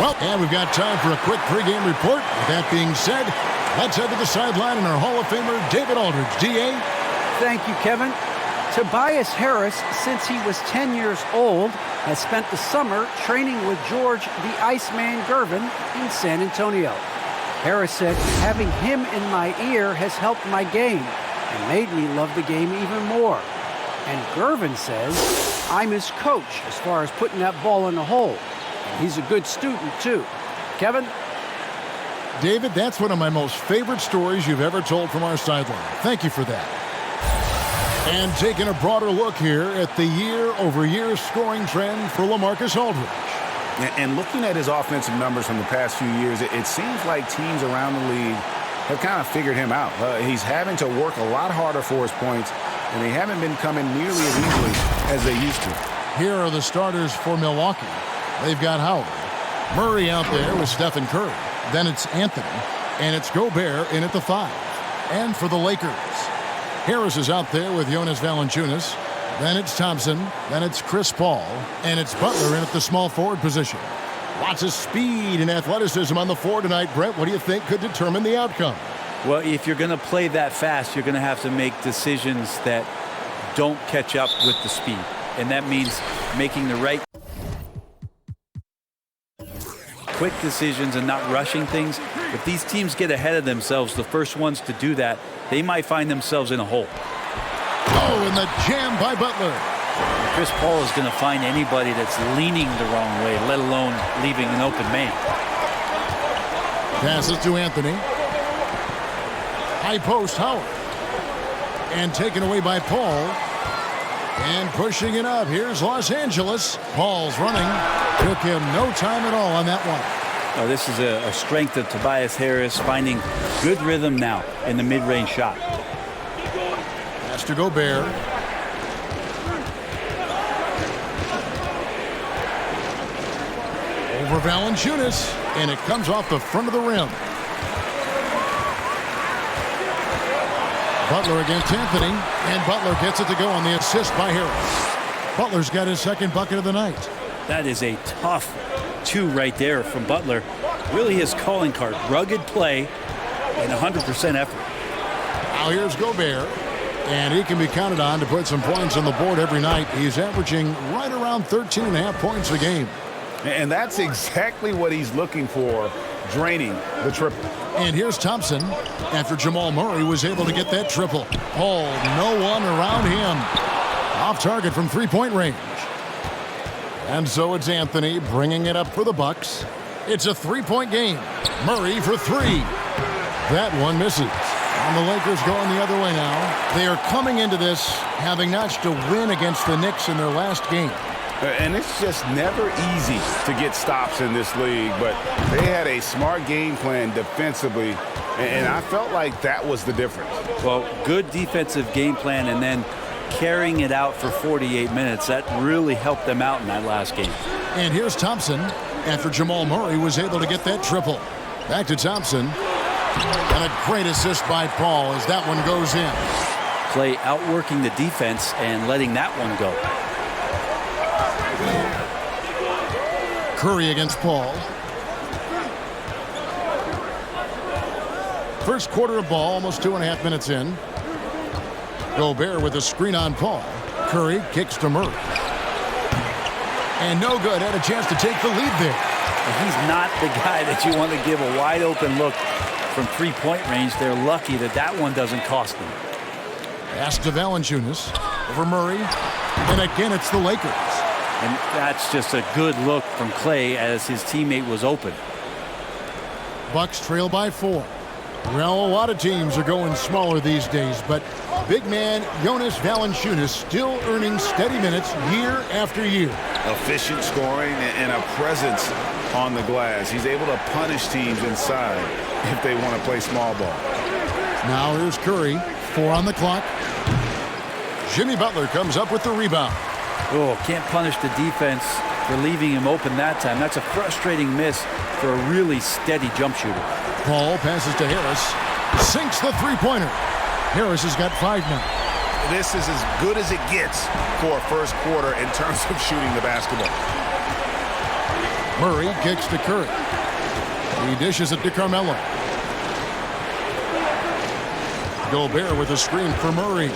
Well, and we've got time for a quick pregame report. With that being said, let's head to the sideline and our Hall of Famer, David Aldridge. D.A.? Thank you, Kevin. Tobias Harris, since he was 10 years old, has spent the summer training with George the Iceman Gervin in San Antonio. Harris said, having him in my ear has helped my game and made me love the game even more. And Gervin says, I'm his coach as far as putting that ball in the hole. And he's a good student, too. Kevin? David, that's one of my most favorite stories you've ever told from our sideline. Thank you for that. And taking a broader look here at the year-over-year scoring trend for LaMarcus Aldridge. And looking at his offensive numbers from the past few years, it seems like teams around the league have kind of figured him out. He's having to work a lot harder for his points, and they haven't been coming nearly as easily as they used to. Here are the starters for Milwaukee. They've got Howard. Murray out there with Stephen Curry. Then it's Anthony, and it's Gobert in at the 5. And for the Lakers, Harris is out there with Jonas Valanciunas. Then it's Thompson. Then it's Chris Paul. And it's Butler in at the small forward position. Lots of speed and athleticism on the floor tonight. Brett, what do you think could determine the outcome? Well, if you're going to play that fast, you're going to have to make decisions that don't catch up with the speed. And that means making the right quick decisions and not rushing things. If these teams get ahead of themselves, the first ones to do that, they might find themselves in a hole. Oh, and the jam by Butler. Chris Paul is going to find anybody that's leaning the wrong way, let alone leaving an open man. Passes to Anthony. High post, Howard. And taken away by Paul. And pushing it up. Here's Los Angeles. Paul's running. Took him no time at all on that one. Oh, this is a strength of Tobias Harris, finding good rhythm now in the mid-range shot. Pass to Gobert. Over Valanciunas. And it comes off the front of the rim. Butler against Anthony. And Butler gets it to go on the assist by Harris. Butler's got his second bucket of the night. That is a tough 2 right there from Butler. Really his calling card. Rugged play and 100% effort. Now here's Gobert. And he can be counted on to put some points on the board every night. He's averaging right around 13.5 points a game. And that's exactly what he's looking for, draining the triple. And here's Thompson after Jamal Murray was able to get that triple. Paul, no one around him. Off target from three-point range. And so it's Anthony bringing it up for the Bucks. It's a three-point game. Murray for 3. That one misses. And the Lakers going the other way now. They are coming into this having notched a win against the Knicks in their last game. And it's just never easy to get stops in this league, but they had a smart game plan defensively, and I felt like that was the difference. Well, good defensive game plan and then carrying it out for 48 minutes. That really helped them out in that last game. And here's Thompson after Jamal Murray was able to get that triple. Back to Thompson. And a great assist by Paul as that one goes in. Clay outworking the defense and letting that one go. Curry against Paul. First quarter of ball, almost 2.5 minutes in. Gobert with a screen on Paul. Curry kicks to Murray. And no good. Had a chance to take the lead there. He's not the guy that you want to give a wide open look from three-point range. They're lucky that that one doesn't cost them. Pass to Valanciunas. Over Murray. And again, it's the Lakers. And that's just a good look from Clay as his teammate was open. Bucks trail by 4. Well, a lot of teams are going smaller these days, but big man Jonas Valanciunas still earning steady minutes year after year. Efficient scoring and a presence on the glass. He's able to punish teams inside if they want to play small ball. Now here's Curry. 4 on the clock. Jimmy Butler comes up with the rebound. Oh, can't punish the defense for leaving him open that time. That's a frustrating miss for a really steady jump shooter. Paul passes to Harris. Sinks the three-pointer. Harris has got 5 now. This is as good as it gets for a first quarter in terms of shooting the basketball. Murray kicks to Curry. He dishes it to Carmelo. Gobert with a screen for Murray.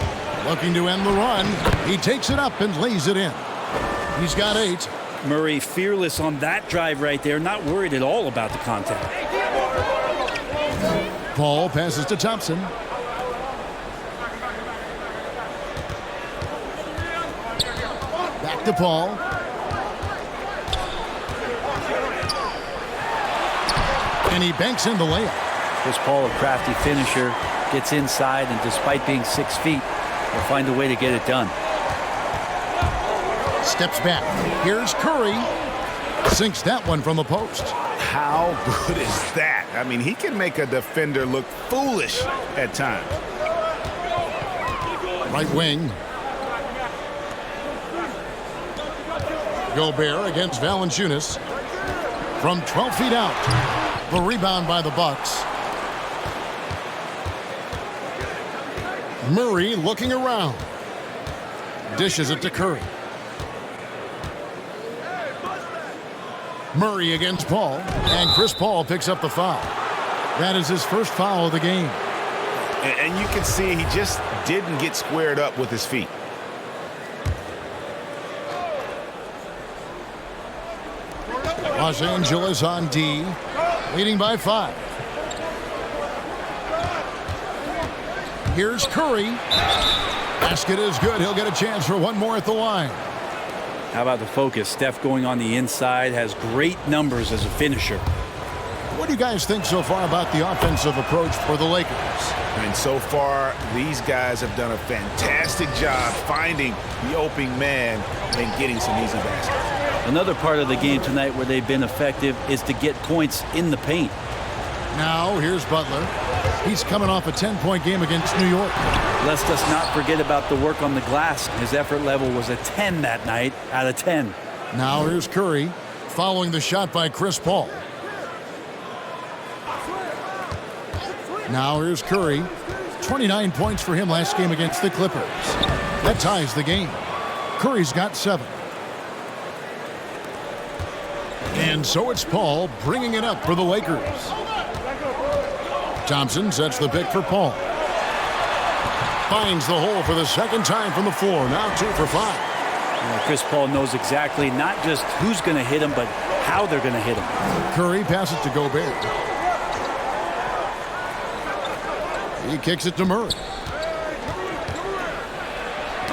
Looking to end the run. He takes it up and lays it in. He's got 8. Murray fearless on that drive right there, not worried at all about the contact. Paul passes to Thompson. Back to Paul. And he banks in the layup. Chris Paul, a crafty finisher, gets inside, and despite being 6 feet, will find a way to get it done. Steps back. Here's Curry. Sinks that one from the post. How good is that? I mean, he can make a defender look foolish at times. Right wing. Gobert against Valanciunas. From 12 feet out. The rebound by the Bucks. Murray looking around. Dishes it to Curry. Murray against Paul, and Chris Paul picks up the foul. That is his first foul of the game. And you can see he just didn't get squared up with his feet. Los Angeles on D, leading by 5. Here's Curry. Basket is good. He'll get a chance for one more at the line. How about the focus? Steph going on the inside, has great numbers as a finisher. What do you guys think so far about the offensive approach for the Lakers? And so far, these guys have done a fantastic job finding the opening man and getting some easy baskets. Another part of the game tonight where they've been effective is to get points in the paint. Now, here's Butler. He's coming off a 10-point game against New York. Let's just not forget about the work on the glass. His effort level was a 10 that night out of 10. Now here's Curry, following the shot by Chris Paul. Now here's Curry. 29 points for him last game against the Clippers. That ties the game. Curry's got 7. And so it's Paul bringing it up for the Lakers. Thompson sets the pick for Paul. Finds the hole for the second time from the floor. Now 2 for 5. Chris Paul knows exactly not just who's going to hit him, but how they're going to hit him. Curry passes to Gobert. He kicks it to Murray.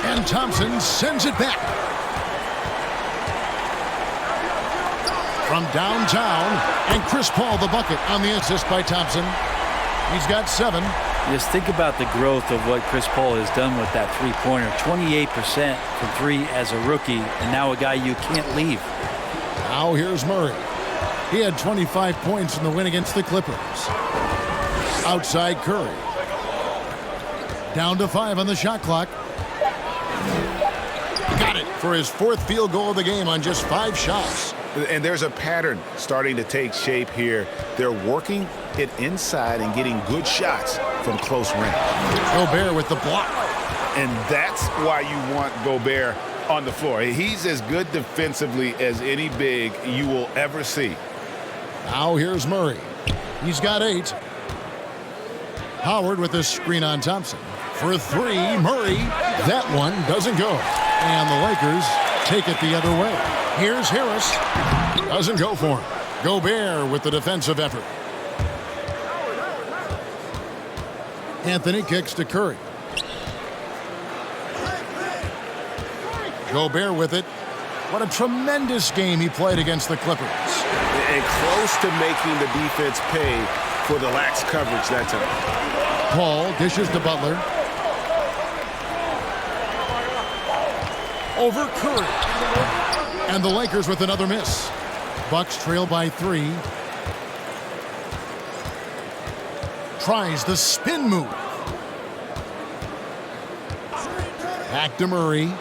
And Thompson sends it back. From downtown, and Chris Paul the bucket on the assist by Thompson. He's got 7. Just think about the growth of what Chris Paul has done with that three-pointer. 28% from 3 as a rookie, and now a guy you can't leave. Now here's Murray. He had 25 points in the win against the Clippers. Outside Curry. Down to 5 on the shot clock. Got it for his 4th field goal of the game on just 5 shots. And there's a pattern starting to take shape here. They're working it inside and getting good shots from close range. Gobert with the block. And that's why you want Gobert on the floor. He's as good defensively as any big you will ever see. Now here's Murray. He's got 8. Howard with the screen on Thompson. For 3, Murray. That one doesn't go. And the Lakers take it the other way. Here's Harris. Doesn't go for him. Gobert with the defensive effort. Anthony kicks to Curry. Gobert with it. What a tremendous game he played against the Clippers. And close to making the defense pay for the lax coverage that time. Paul dishes to Butler. Over Curry. And the Lakers with another miss. Bucks trail by 3. Tries the spin move. Back to Murray.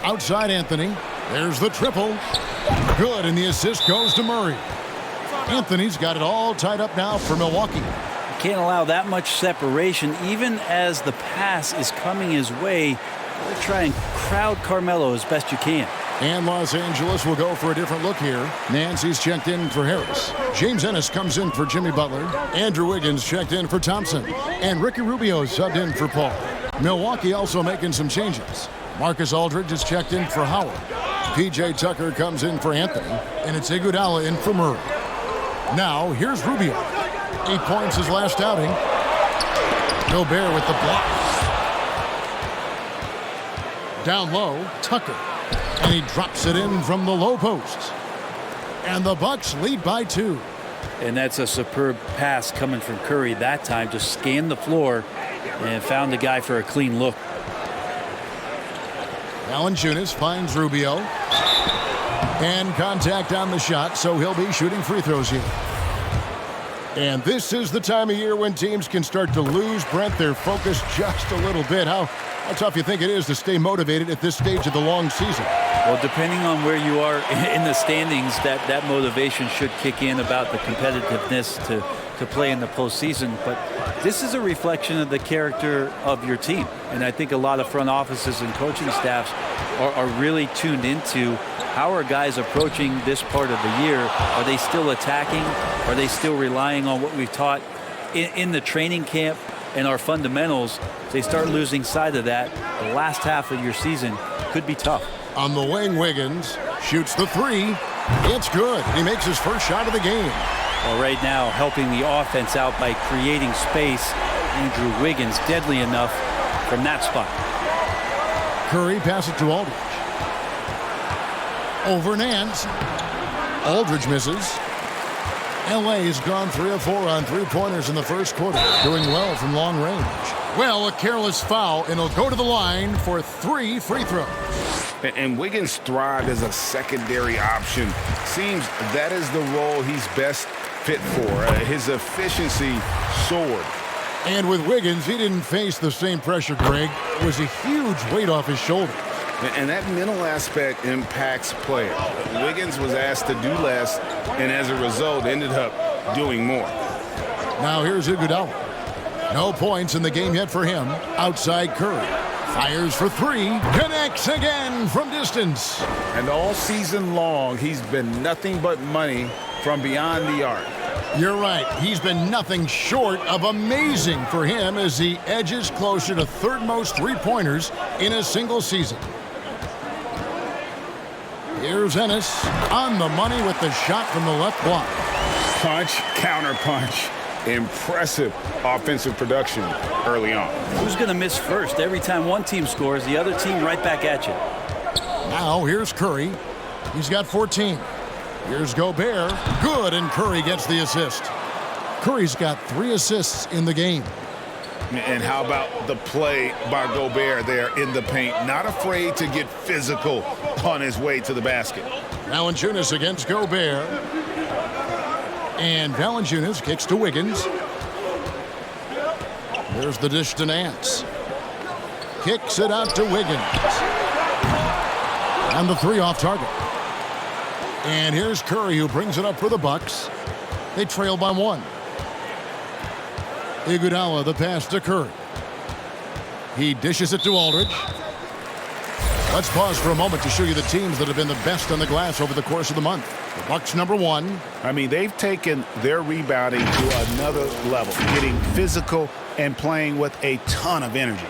Outside Anthony. There's the triple. Good, and the assist goes to Murray. Anthony's got it all tied up now for Milwaukee. Can't allow that much separation. Even as the pass is coming his way, They're trying to crowd Carmelo as best you can. And Los Angeles will go for a different look here. Nancy's checked in for Harris. James Ennis comes in for Jimmy Butler. Andrew Wiggins checked in for Thompson. And Ricky Rubio subbed in for Paul. Milwaukee also making some changes. Marcus Aldridge is checked in for Howard. P.J. Tucker comes in for Anthony. And it's Iguodala in for Murray. Now, here's Rubio. 8 points his last outing. Gobert with the block. Down low, Tucker. And he drops it in from the low post. And the Bucks lead by 2. And that's a superb pass coming from Curry that time. Just scanned the floor and found the guy for a clean look. Valanciunas finds Rubio. And contact on the shot, so he'll be shooting free throws here. And this is the time of year when teams can start to lose, Brent, their focus just a little bit. How tough you think it is to stay motivated at this stage of the long season? Well, depending on where you are in the standings, that motivation should kick in about the competitiveness to play in the postseason. But this is a reflection of the character of your team. And I think a lot of front offices and coaching staffs are really tuned into how are guys approaching this part of the year. Are they still attacking? Are they still relying on what we've taught in the training camp and our fundamentals? If they start losing sight of that, the last half of your season could be tough. On the wing, Wiggins shoots the three. It's good. He makes his first shot of the game. Well, right now, helping the offense out by creating space. Andrew Wiggins, deadly enough from that spot. Curry passes to Aldridge. Over Nance. Aldridge misses. L.A. has gone 3 of 4 on three-pointers in the first quarter, doing well from long range. Well, a careless foul, and he'll go to the line for 3 free throws. And Wiggins thrived as a secondary option. Seems that is the role he's best fit for. His efficiency soared. And with Wiggins, he didn't face the same pressure, Greg. It was a huge weight off his shoulders. And that mental aspect impacts players. Wiggins was asked to do less, and as a result, ended up doing more. Now here's Iguodala. No points in the game yet for him. Outside Curry. Fires for 3. Connects again from distance. And all season long, he's been nothing but money from beyond the arc. You're right. He's been nothing short of amazing for him as he edges closer to third most three-pointers in a single season. Here's Ennis on the money with the shot from the left block. Punch, counter punch. Impressive offensive production early on. Who's going to miss first? Every time one team scores, the other team right back at you. Now here's Curry. He's got 14. Here's Gobert. Good, and Curry gets the assist. Curry's got 3 assists in the game. And how about the play by Gobert there in the paint? Not afraid to get physical on his way to the basket. Valanciunas against Gobert. And Valanciunas kicks to Wiggins. There's the dish to Nance. Kicks it out to Wiggins. And the 3 off target. And here's Curry, who brings it up for the Bucks. They trail by 1. Iguodala, the pass to Curry. He dishes it to Aldridge. Let's pause for a moment to show you the teams that have been the best on the glass over the course of the month. The Bucks number 1. I mean, they've taken their rebounding to another level, getting physical and playing with a ton of energy.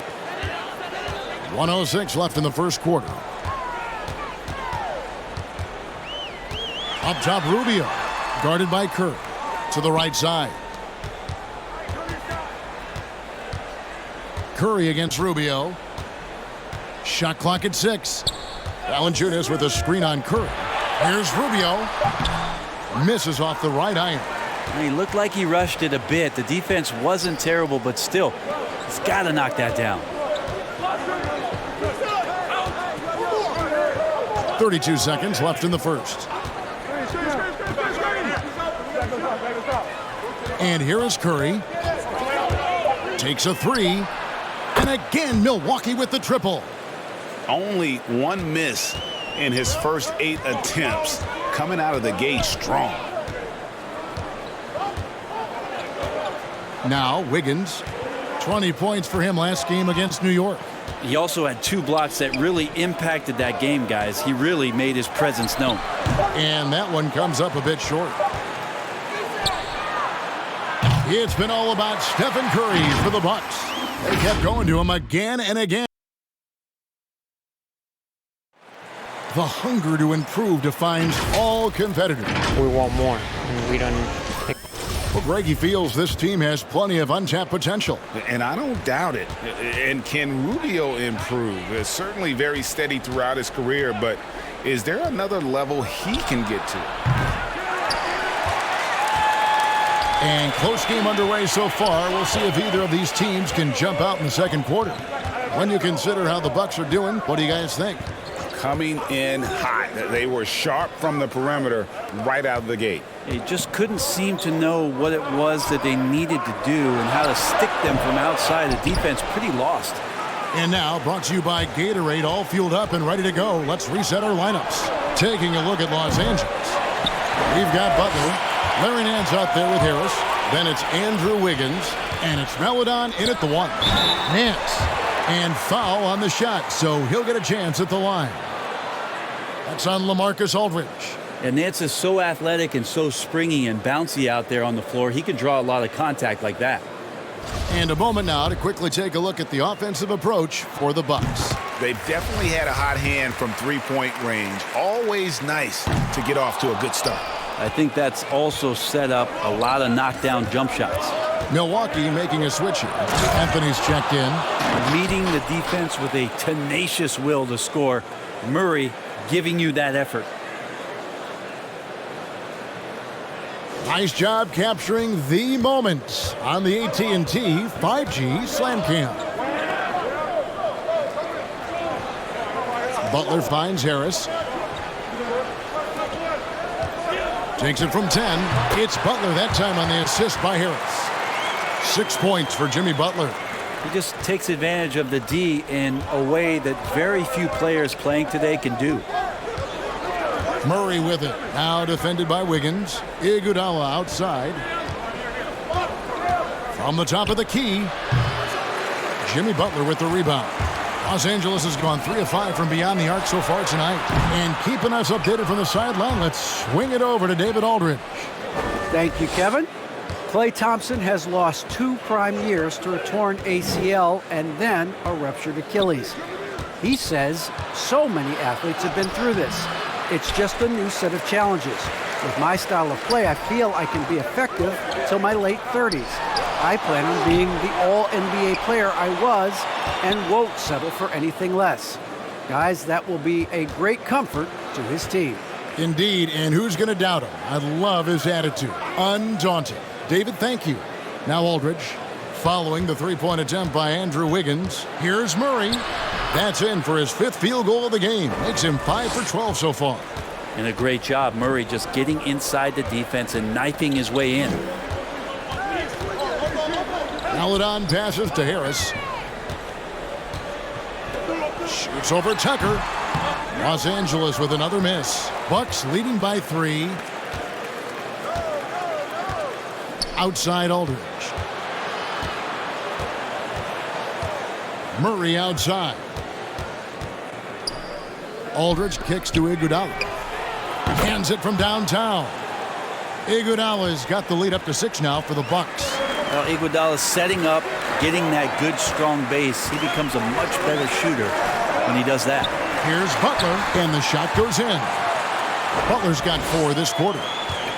1:06 left in the first quarter. Up top, Rubio, guarded by Curry, to the right side. Curry against Rubio. Shot clock at 6. Valanciunas with a screen on Curry. Here's Rubio. Misses off the right iron. He looked like he rushed it a bit. The defense wasn't terrible, but still, he's got to knock that down. 32 seconds left in the first. And here is Curry. Takes a 3. And again, Milwaukee with the triple. Only 1 miss in his first 8 attempts. Coming out of the gate strong. Now, Wiggins. 20 points for him last game against New York. He also had 2 blocks that really impacted that game, guys. He really made his presence known. And that one comes up a bit short. It's been all about Stephen Curry for the Bucks. They kept going to him again and again. The hunger to improve defines all competitors. We want more. We don't. Well, Greggy feels this team has plenty of untapped potential. And I don't doubt it. And can Rubio improve? It's certainly very steady throughout his career, but is there another level he can get to? And close game underway so far. We'll see if either of these teams can jump out in the second quarter. When you consider how the Bucks are doing, what do you guys think? Coming in hot. They were sharp from the perimeter right out of the gate. They just couldn't seem to know what it was that they needed to do and how to stick them from outside. The defense pretty lost. And now, brought to you by Gatorade, all fueled up and ready to go. Let's reset our lineups. Taking a look at Los Angeles. We've got Butler. Larry Nance out there with Harris. Then it's Andrew Wiggins. And it's Maledon in at the 1. Nance. And foul on the shot, so he'll get a chance at the line. That's on LaMarcus Aldridge. And Nance is so athletic and so springy and bouncy out there on the floor. He can draw a lot of contact like that. And a moment now to quickly take a look at the offensive approach for the Bucks. They've definitely had a hot hand from three-point range. Always nice to get off to a good start. I think that's also set up a lot of knockdown jump shots. Milwaukee making a switch here. Anthony's checked in. Leading the defense with a tenacious will to score. Murray giving you that effort. Nice job capturing the moment on the AT&T 5G Slam Cam. Butler finds Harris. Takes it from 10. It's Butler that time on the assist by Harris. 6 points for Jimmy Butler. He just takes advantage of the D in a way that very few players playing today can do. Murray with it. Now defended by Wiggins. Iguodala outside. From the top of the key. Jimmy Butler with the rebound. Los Angeles has gone 3 of 5 from beyond the arc so far tonight. And keeping us updated from the sideline, let's swing it over to David Aldridge. Thank you, Kevin. Klay Thompson has lost 2 prime years to a torn ACL and then a ruptured Achilles. He says so many athletes have been through this. It's just a new set of challenges. With my style of play, I feel I can be effective till my late 30s. I plan on being the all-NBA player I was and won't settle for anything less. Guys, that will be a great comfort to his team. Indeed, and who's going to doubt him? I love his attitude. Undaunted. David, thank you. Now Aldridge, following the three-point attempt by Andrew Wiggins. Here's Murray. That's in for his 5th field goal of the game. Makes him 5 for 12 so far. And a great job, Murray, just getting inside the defense and knifing his way in. Maledon passes to Harris. Shoots over Tucker. Los Angeles with another miss. Bucks leading by 3. Outside Aldridge. Murray outside. Aldridge kicks to Iguodala. Hands it from downtown. Iguodala's got the lead up to 6 now for the Bucks. Well, Iguodala setting up, getting that good, strong base. He becomes a much better shooter when he does that. Here's Butler, and the shot goes in. Butler's got 4 this quarter.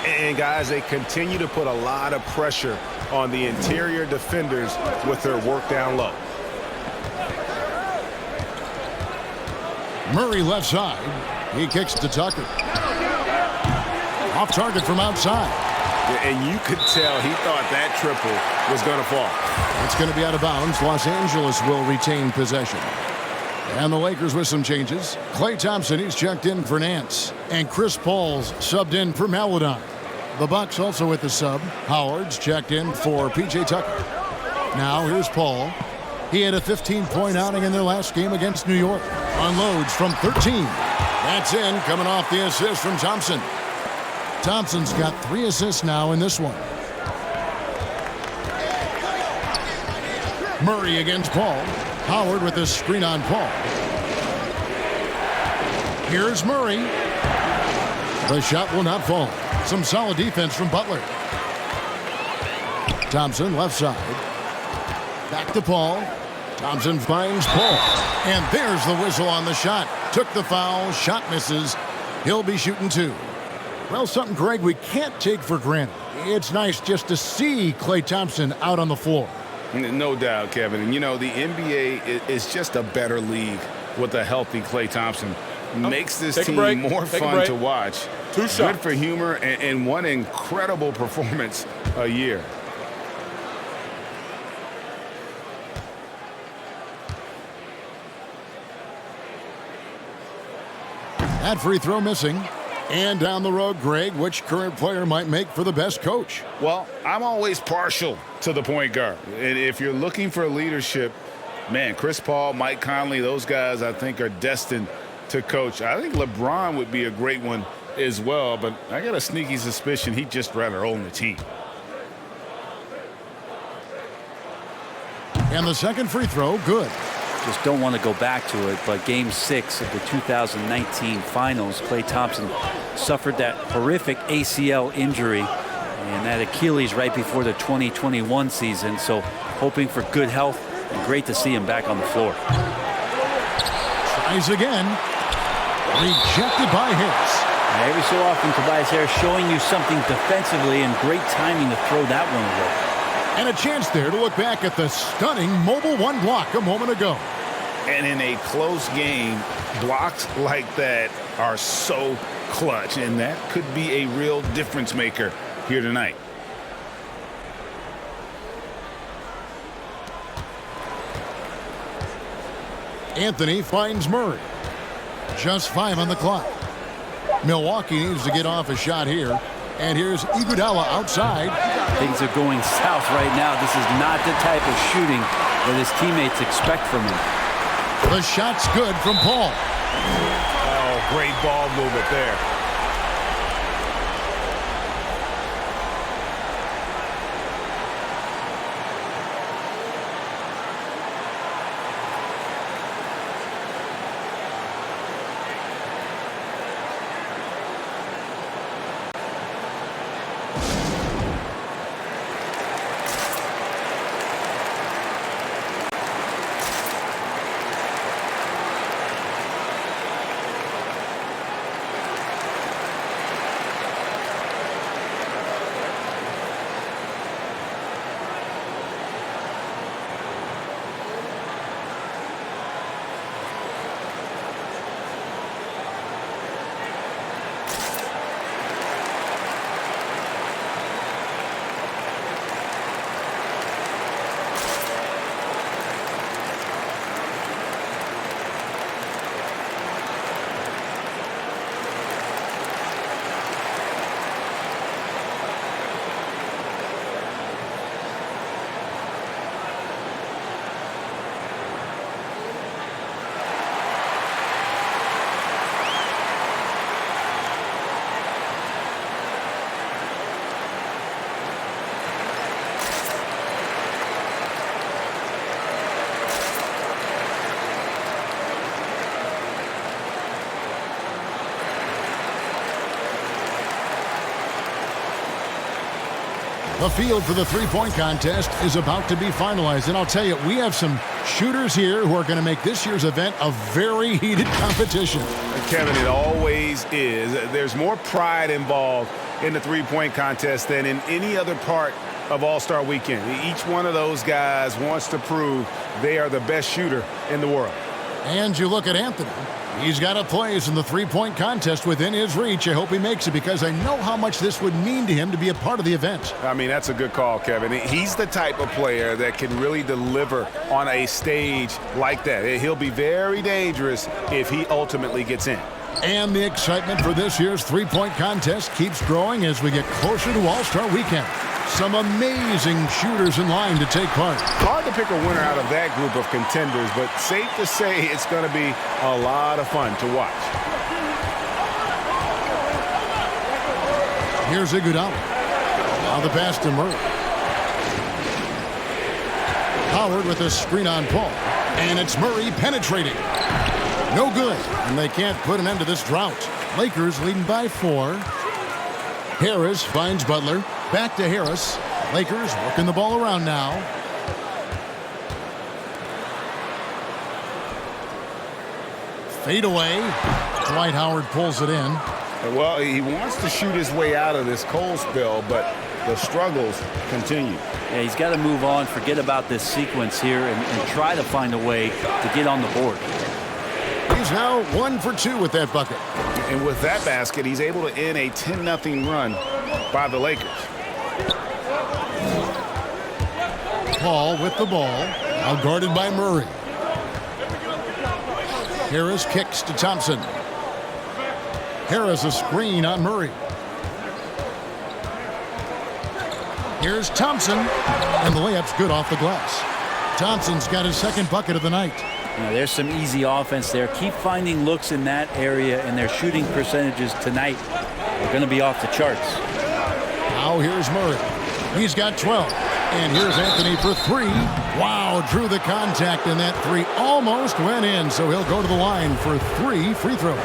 And, guys, they continue to put a lot of pressure on the interior defenders with their work down low. Murray left side. He kicks to Tucker. Off target from outside. And you could tell he thought that triple was going to fall. It's going to be out of bounds. Los Angeles will retain possession. And the Lakers with some changes. Klay Thompson, he's checked in for Nance. And Chris Paul's subbed in for Maledon. The Bucks also with the sub. Howard's checked in for P.J. Tucker. Now here's Paul. He had a 15-point outing in their last game against New York. Unloads from 13. That's in, coming off the assist from Thompson. Thompson's got 3 assists now in this one. Murray against Paul. Howard with the screen on Paul. Here's Murray. The shot will not fall. Some solid defense from Butler. Thompson left side. Back to Paul. Thompson finds Paul. And there's the whistle on the shot. Took the foul. Shot misses. He'll be shooting 2. Well, something, Greg, we can't take for granted. It's nice just to see Klay Thompson out on the floor. No doubt, Kevin. And, you know, the NBA is just a better league with a healthy Klay Thompson. Makes this team more fun to watch. 2 shots. Good for humor and one incredible performance a year. That free throw missing. And down the road, Greg, which current player might make for the best coach? Well, I'm always partial to the point guard. And if you're looking for leadership, man, Chris Paul, Mike Conley, those guys I think are destined to coach. I think LeBron would be a great one as well, but I got a sneaky suspicion he'd just rather own the team. And the second free throw, good. Just don't want to go back to it, but Game 6 of the 2019 Finals, Klay Thompson suffered that horrific ACL injury and that Achilles right before the 2021 season. So hoping for good health, and great to see him back on the floor. Tries again. Rejected by Harris. Every so often, Tobias Harris showing you something defensively, and great timing to throw that one away. And a chance there to look back at the stunning mobile 1 block a moment ago. And in a close game, blocks like that are so clutch, and that could be a real difference maker here tonight. Anthony finds Murray. Just 5 on the clock. Milwaukee needs to get off a shot here. And here's Iguodala outside. Things are going south right now. This is not the type of shooting that his teammates expect from him. The shot's good from Paul. Oh, great ball movement there. The field for the three-point contest is about to be finalized. And I'll tell you, we have some shooters here who are going to make this year's event a very heated competition. Kevin, it always is. There's more pride involved in the three-point contest than in any other part of All-Star Weekend. Each one of those guys wants to prove they are the best shooter in the world. And you look at Anthony. He's got a place in the three-point contest within his reach. I hope he makes it because I know how much this would mean to him to be a part of the event. I mean, that's a good call, Kevin. He's the type of player that can really deliver on a stage like that. He'll be very dangerous if he ultimately gets in. And the excitement for this year's three-point contest keeps growing as we get closer to All-Star Weekend. Some amazing shooters in line to take part. Hard to pick a winner out of that group of contenders, but safe to say it's going to be a lot of fun to watch. Here's Iguodala. Now the pass to Murray. Howard with a screen on Paul. And it's Murray penetrating. No good, and they can't put an end to this drought. Lakers leading by 4. Harris finds Butler. Back to Harris. Lakers working the ball around now. Fade away. Dwight Howard pulls it in. Well, he wants to shoot his way out of this cold spell, but the struggles continue. Yeah, he's got to move on, forget about this sequence here, and try to find a way to get on the board. He's now 1 for 2 with that bucket. And with that basket, he's able to end a 10-0 run by the Lakers. Paul with the ball, now guarded by Murray. Harris kicks to Thompson. Harris a screen on Murray. Here's Thompson, and the layup's good off the glass. Thompson's got his second bucket of the night. Now, there's some easy offense there. Keep finding looks in that area, and their shooting percentages tonight are going to be off the charts. Now here's Murray. He's got 12. And here's Anthony for 3. Wow, drew the contact, and that 3 almost went in, so he'll go to the line for 3 free throws.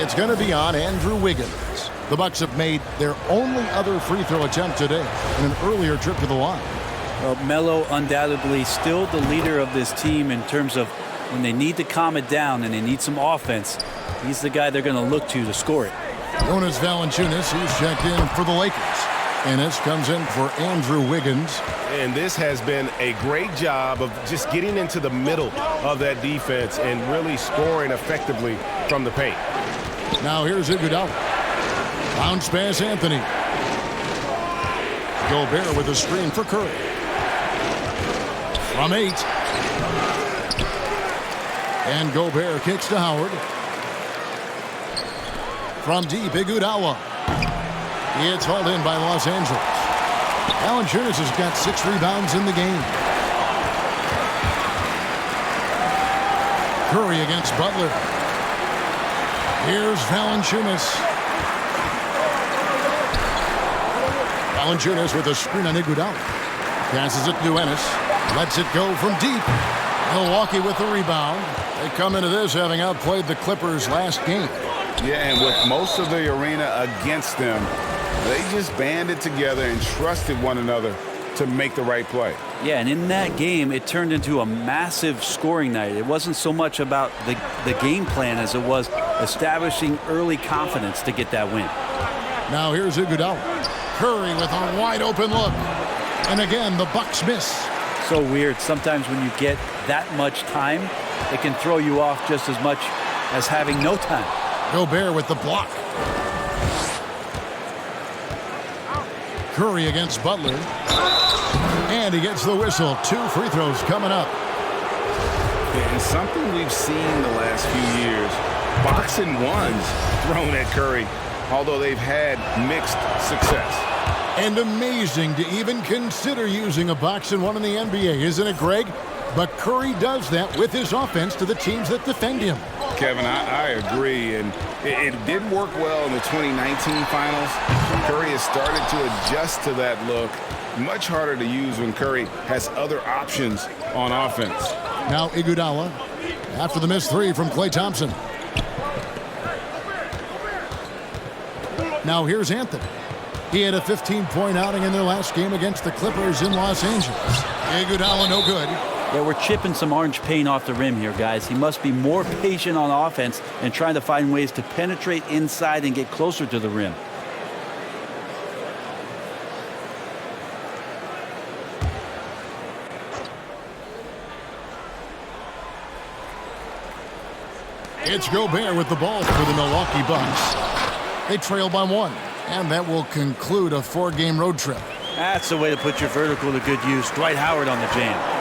It's going to be on Andrew Wiggins. The Bucks have made their only other free throw attempt today in an earlier trip to the line. Well, Melo undoubtedly still the leader of this team in terms of when they need to calm it down and they need some offense. He's the guy they're going to look to score it. Jonas Valanciunas, he's checked in for the Lakers. Ennis comes in for Andrew Wiggins. And this has been a great job of just getting into the middle of that defense and really scoring effectively from the paint. Now here's Iguodala. Bounce pass Anthony. Gobert with a screen for Curry. From 8. And Gobert kicks to Howard. From deep, Iguodala. It's hauled in by Los Angeles. Valanciunas has got 6 rebounds in the game. Curry against Butler. Here's Valanciunas. Valanciunas with a screen on Iguodala. Passes it to Ennis. Lets it go from deep. Milwaukee with the rebound. They come into this having outplayed the Clippers last game. Yeah, and with most of the arena against them, they just banded together and trusted one another to make the right play. Yeah, and in that game, it turned into a massive scoring night. It wasn't so much about the game plan as it was establishing early confidence to get that win. Now here's Iguodala. Curry with a wide open look. And again, the Bucks miss. So weird. Sometimes when you get that much time, it can throw you off just as much as having no time. Gobert with the block. Curry against Butler. And he gets the whistle. 2 free throws coming up. And something we've seen the last few years, boxing ones thrown at Curry, although they've had mixed success. And amazing to even consider using a box and 1 in the NBA, isn't it, Greg? But Curry does that with his offense to the teams that defend him. Kevin, I agree, and it didn't work well in the 2019 finals. Curry has started to adjust to that look. Much harder to use when Curry has other options on offense. Now Iguodala after the missed 3 from Klay Thompson. Now here's Anthony. He had a 15-point outing in their last game against the Clippers in Los Angeles. Iguodala no good. Yeah, we're chipping some orange paint off the rim here, guys. He must be more patient on offense and trying to find ways to penetrate inside and get closer to the rim. It's Gobert with the ball for the Milwaukee Bucks. They trail by 1, and that will conclude a 4-game road trip. That's the way to put your vertical to good use. Dwight Howard on the jam.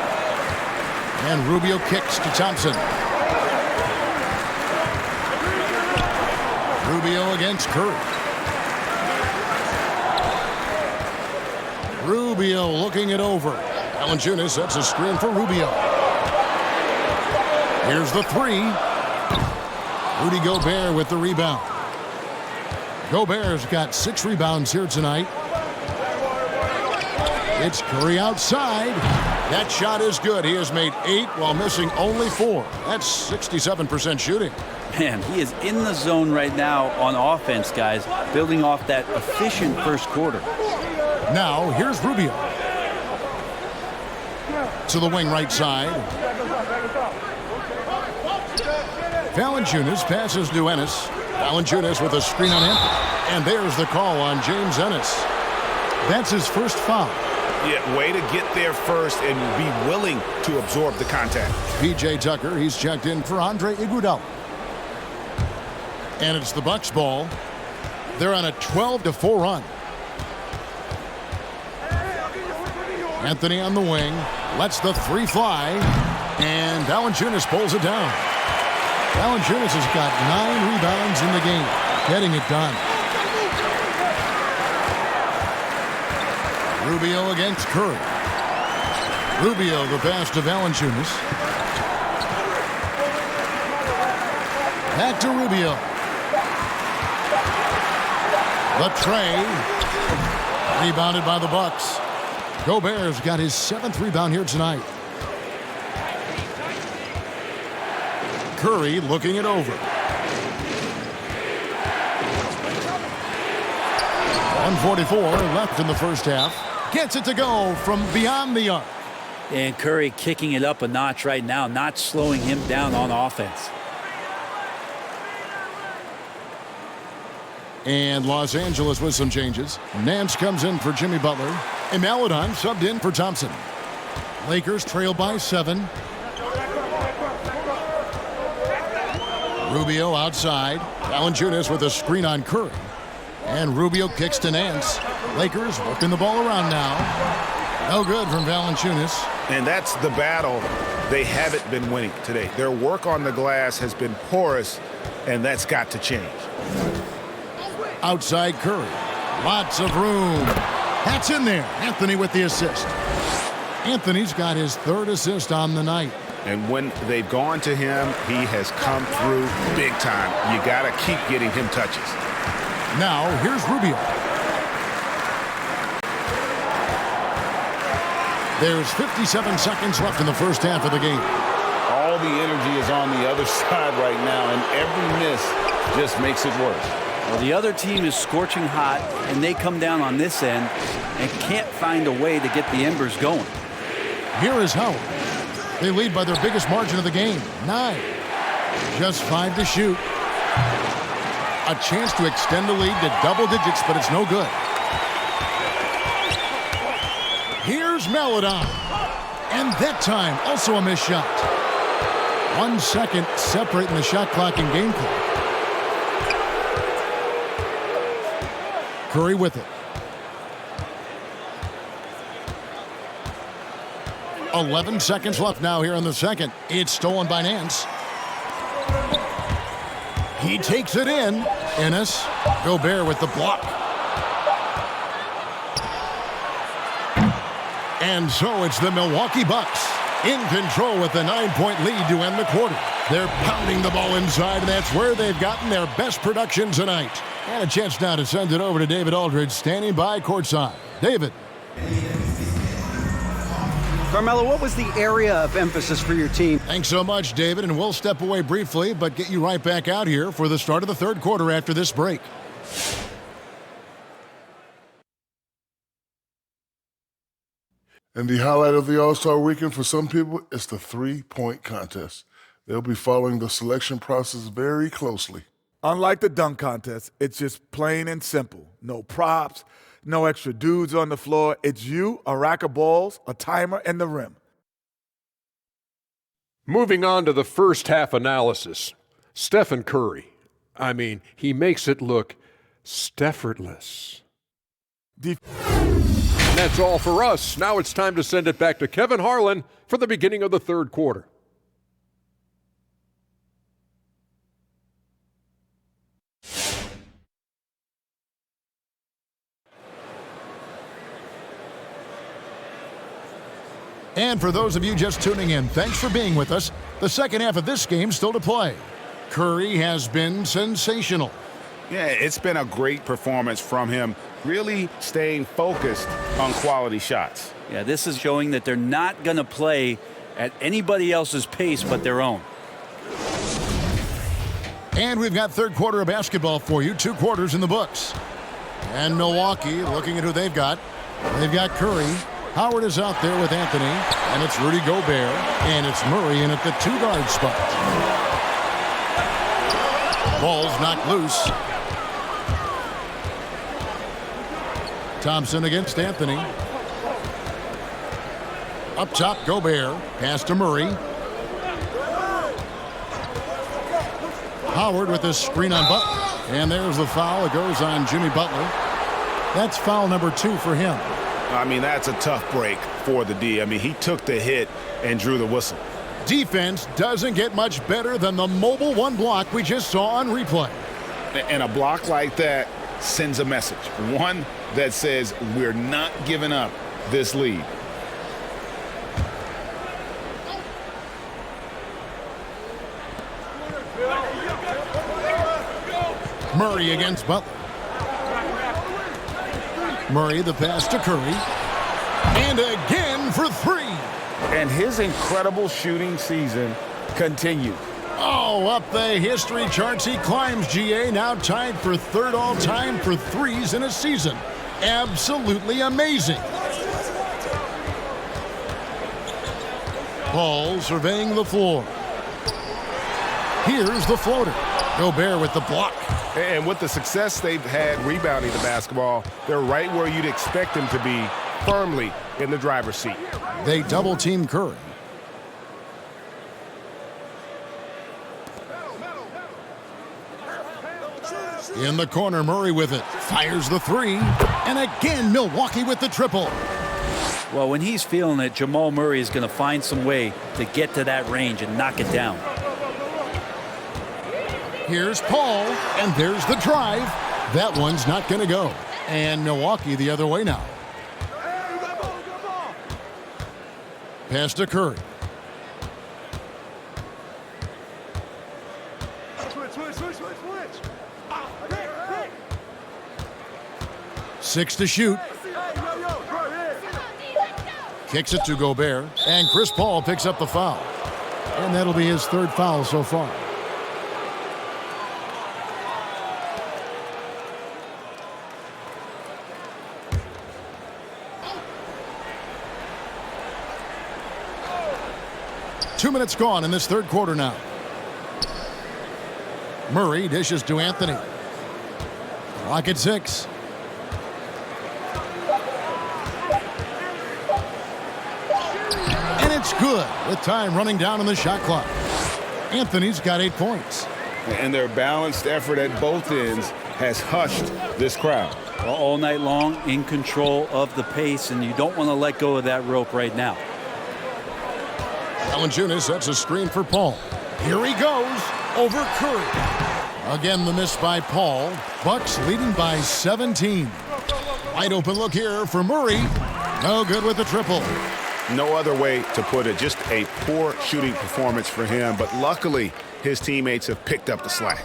And Rubio kicks to Thompson. Rubio against Curry. Rubio looking it over. Valanciunas sets a screen for Rubio. Here's the 3. Rudy Gobert with the rebound. Gobert's got 6 rebounds here tonight. It's Curry outside. That shot is good. He has made 8 while missing only 4. That's 67% shooting. Man, he is in the zone right now on offense, guys, building off that efficient first quarter. Now, here's Rubio. To the wing right side. Valanciunas passes to Ennis. Valanciunas with a screen on Anthony. And there's the call on James Ennis. That's his first foul. Yeah, way to get there first and be willing to absorb the contact. P.J. Tucker, he's checked in for Andre Iguodala. And it's the Bucks ball. They're on a 12-4 run. Anthony on the wing. Lets the 3 fly. And Valanciunas pulls it down. Valanciunas has got 9 rebounds in the game. Getting it done. Rubio against Curry. Rubio the pass to Valanciunas. Back to Rubio. The tray. Rebounded by the Bucks. Gobert's got his 7th rebound here tonight. Curry looking it over. 1:44 left in the first half. Gets it to go from beyond the arc. And Curry kicking it up a notch right now, not slowing him down on offense. And Los Angeles with some changes. Nance comes in for Jimmy Butler. And Maladon subbed in for Thompson. Lakers trail by 7. Rubio outside. Valanciunas with a screen on Curry. And Rubio kicks to Nance. Lakers working the ball around now. No good from Valanciunas. And that's the battle they haven't been winning today. Their work on the glass has been porous, and that's got to change. Outside Curry. Lots of room. That's in there. Anthony with the assist. Anthony's got his 3rd assist on the night. And when they've gone to him, he has come through big time. You got to keep getting him touches. Now, here's Rubio. There's 57 seconds left in the first half of the game. All the energy is on the other side right now, and every miss just makes it worse. Well, the other team is scorching hot, and they come down on this end and can't find a way to get the embers going. Here is Howard. They lead by their biggest margin of the game, 9. Just 5 to shoot. A chance to extend the lead to double digits, but it's no good. Here's Maladon. And that time, also a missed shot. 1 second separating the shot clock and game clock. Curry with it. 11 seconds left now here in the second. It's stolen by Nance. He takes it in. Ennis. Gobert with the block. And so it's the Milwaukee Bucks in control with a 9-point lead to end the quarter. They're pounding the ball inside, and that's where they've gotten their best production tonight. And a chance now to send it over to David Aldridge, standing by courtside. David. Carmelo, what was the area of emphasis for your team? Thanks so much, David, and we'll step away briefly, but get you right back out here for the start of the third quarter after this break. And the highlight of the All-Star Weekend for some people is the three-point contest. They'll be following the selection process very closely. Unlike the dunk contest, it's just plain and simple. No props, no extra dudes on the floor. It's you, a rack of balls, a timer, and the rim. Moving on to the first half analysis. Stephen Curry. I mean, he makes it look Steffortless. And that's all for us. Now it's time to send it back to Kevin Harlan for the beginning of the third quarter. And for those of you just tuning in, thanks for being with us. The second half of this game still to play. Curry has been sensational. Yeah, it's been a great performance from him, really staying focused on quality shots. Yeah, this is showing that they're not going to play at anybody else's pace but their own. And we've got third quarter of basketball for you, 2 quarters in the books. And Milwaukee, looking at who they've got. They've got Curry. Howard is out there with Anthony. And it's Rudy Gobert. And it's Murray in at the 2-guard spot. Ball's knocked loose. Thompson against Anthony. Up top, Gobert. Pass to Murray. Howard with this screen on Butler. And there's the foul. It goes on Jimmy Butler. That's foul number 2 for him. I mean, that's a tough break for the D. I mean, he took the hit and drew the whistle. Defense doesn't get much better than the mobile 1 block we just saw on replay. And a block like that sends a message. One that says we're not giving up this lead. Murray against Butler. Murray the pass to Curry. And again for 3. And his incredible shooting season continues. Oh, up the history charts he climbs, GA. Now tied for 3rd all-time for threes in a season. Absolutely amazing. Paul surveying the floor. Here's the floater. Gobert with the block. And with the success they've had rebounding the basketball, they're right where you'd expect them to be, firmly in the driver's seat. They double-team Curry. In the corner, Murray with it. Fires the 3. And again, Milwaukee with the triple. Well, when he's feeling it, Jamal Murray is going to find some way to get to that range and knock it down. Here's Paul, and there's the drive. That one's not going to go. And Milwaukee the other way now. Pass to Curry. Six to shoot. Kicks it to Gobert, and Chris Paul picks up the foul. And that'll be his 3rd foul so far. Two minutes gone in this 3rd quarter now. Murray dishes to Anthony. Clock at 6. And it's good with time running down on the shot clock. Anthony's got 8 points. And their balanced effort at both ends has hushed this crowd. All night long, in control of the pace, and you don't want to let go of that rope right now. Valanciunas sets a screen for Paul. Here he goes over Curry. Again, the miss by Paul. Bucks leading by 17. Wide open look here for Murray. No good with the triple. No other way to put it. Just a poor shooting performance for him. But luckily, his teammates have picked up the slack.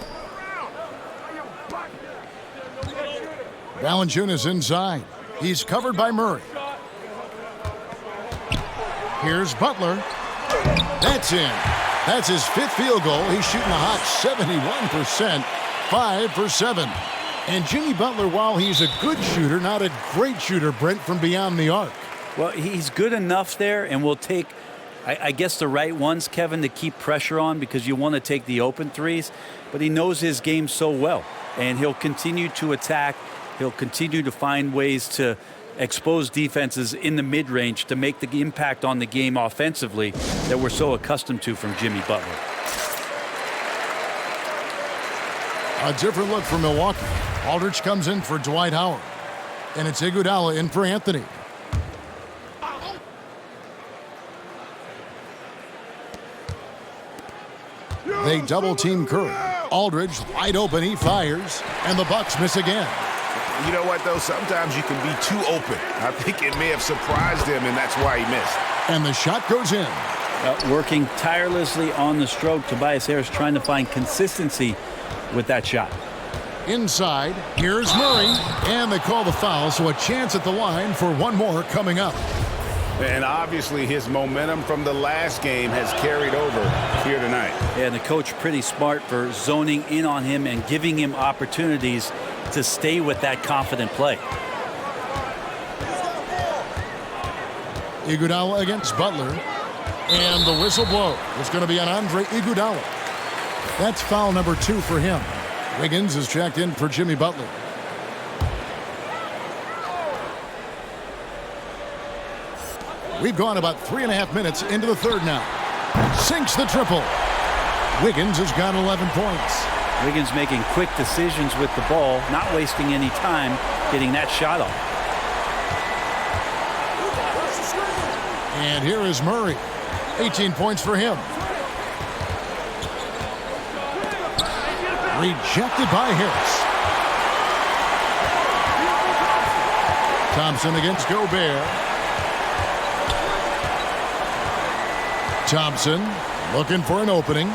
Valanciunas inside. He's covered by Murray. Here's Butler. That's in. That's his 5th field goal. He's shooting a hot 71%, 5 for 7. And Jimmy Butler, while he's a good shooter, not a great shooter, Brent, from beyond the arc. Well, he's good enough there, and will take, I guess, the right ones, Kevin, to keep pressure on, because you want to take the open threes. But he knows his game so well, and he'll continue to attack. He'll continue to find ways to expose defenses in the mid-range to make the impact on the game offensively that we're so accustomed to from Jimmy Butler. A different look for Milwaukee. Aldridge comes in for Dwight Howard. And it's Iguodala in for Anthony. They double-team Curry. Aldridge wide open, he fires, and the Bucks miss again. You know what, though? Sometimes you can be too open. I think it may have surprised him, and that's why he missed. And the shot goes in. Working tirelessly on the stroke, Tobias Harris trying to find consistency with that shot. Inside, here's Murray, and they call the foul, so a chance at the line for one more coming up. And obviously his momentum from the last game has carried over here tonight. Yeah, and the coach pretty smart for zoning in on him and giving him opportunities to stay with that confident play. Iguodala against Butler, and the whistle blow is going to be on Iguodala. That's foul number 2 for him. Wiggins is checked in for Jimmy Butler. We've gone about 3.5 minutes into the third now. Sinks the triple. Wiggins has got 11 points. Wiggins making quick decisions with the ball, not wasting any time getting that shot off. And here is Murray. 18 points for him. Rejected by Harris. Thompson against Gobert. Thompson looking for an opening.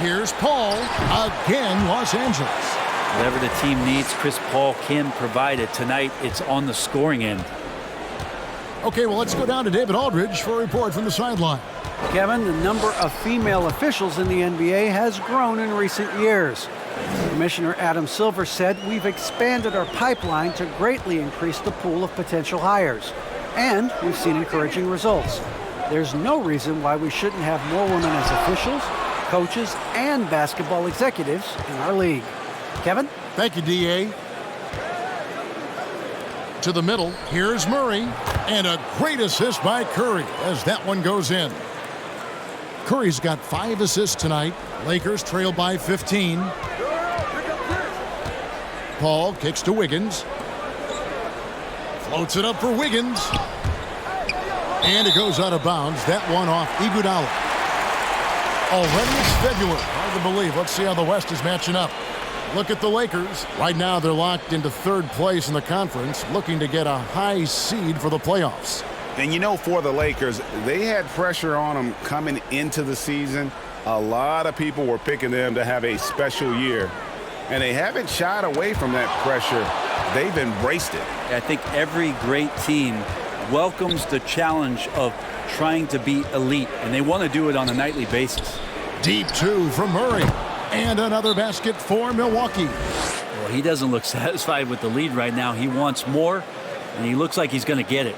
Here's Paul. Again, Los Angeles. Whatever the team needs, Chris Paul can provide it. Tonight, it's on the scoring end. Okay, well, let's go down to David Aldridge for a report from the sideline. Kevin, the number of female officials in the NBA has grown in recent years. Commissioner Adam Silver said, "We've expanded our pipeline to greatly increase the pool of potential hires. And we've seen encouraging results. There's no reason why we shouldn't have more women as officials, coaches, and basketball executives in our league." Kevin? Thank you, D.A. To the middle, here's Murray, and a great assist by Curry as that one goes in. Curry's got 5 assists tonight. Lakers trail by 15. Paul kicks to Wiggins. Floats it up for Wiggins. And it goes out of bounds. That one off Iguodala. Already it's February. Hard to believe. Let's see how the West is matching up. Look at the Lakers. Right now they're locked into 3rd place in the conference, looking to get a high seed for the playoffs. And you know, for the Lakers, they had pressure on them coming into the season. A lot of people were picking them to have a special year. And they haven't shied away from that pressure. They've embraced it. I think every great team welcomes the challenge of trying to be elite, and they want to do it on a nightly basis. Deep 2 from Murray. And another basket for Milwaukee. Well, he doesn't look satisfied with the lead right now. He wants more, and he looks like he's going to get it.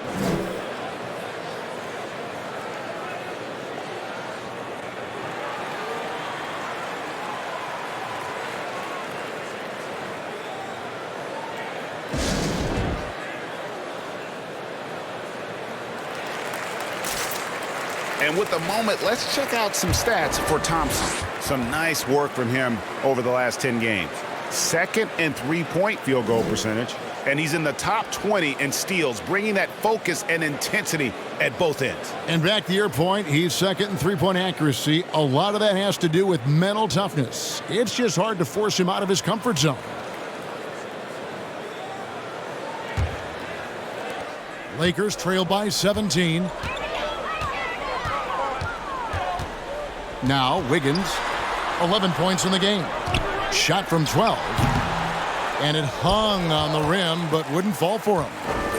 And with the moment, let's check out some stats for Thompson. Some nice work from him over the last 10 games. 2nd in three-point field goal percentage, and he's in the top 20 in steals, bringing that focus and intensity at both ends. And back to your point, he's 2nd in three-point accuracy. A lot of that has to do with mental toughness. It's just hard to force him out of his comfort zone. Lakers trail by 17. Now Wiggins, 11 points in the game. Shot from 12. And it hung on the rim, but wouldn't fall for him.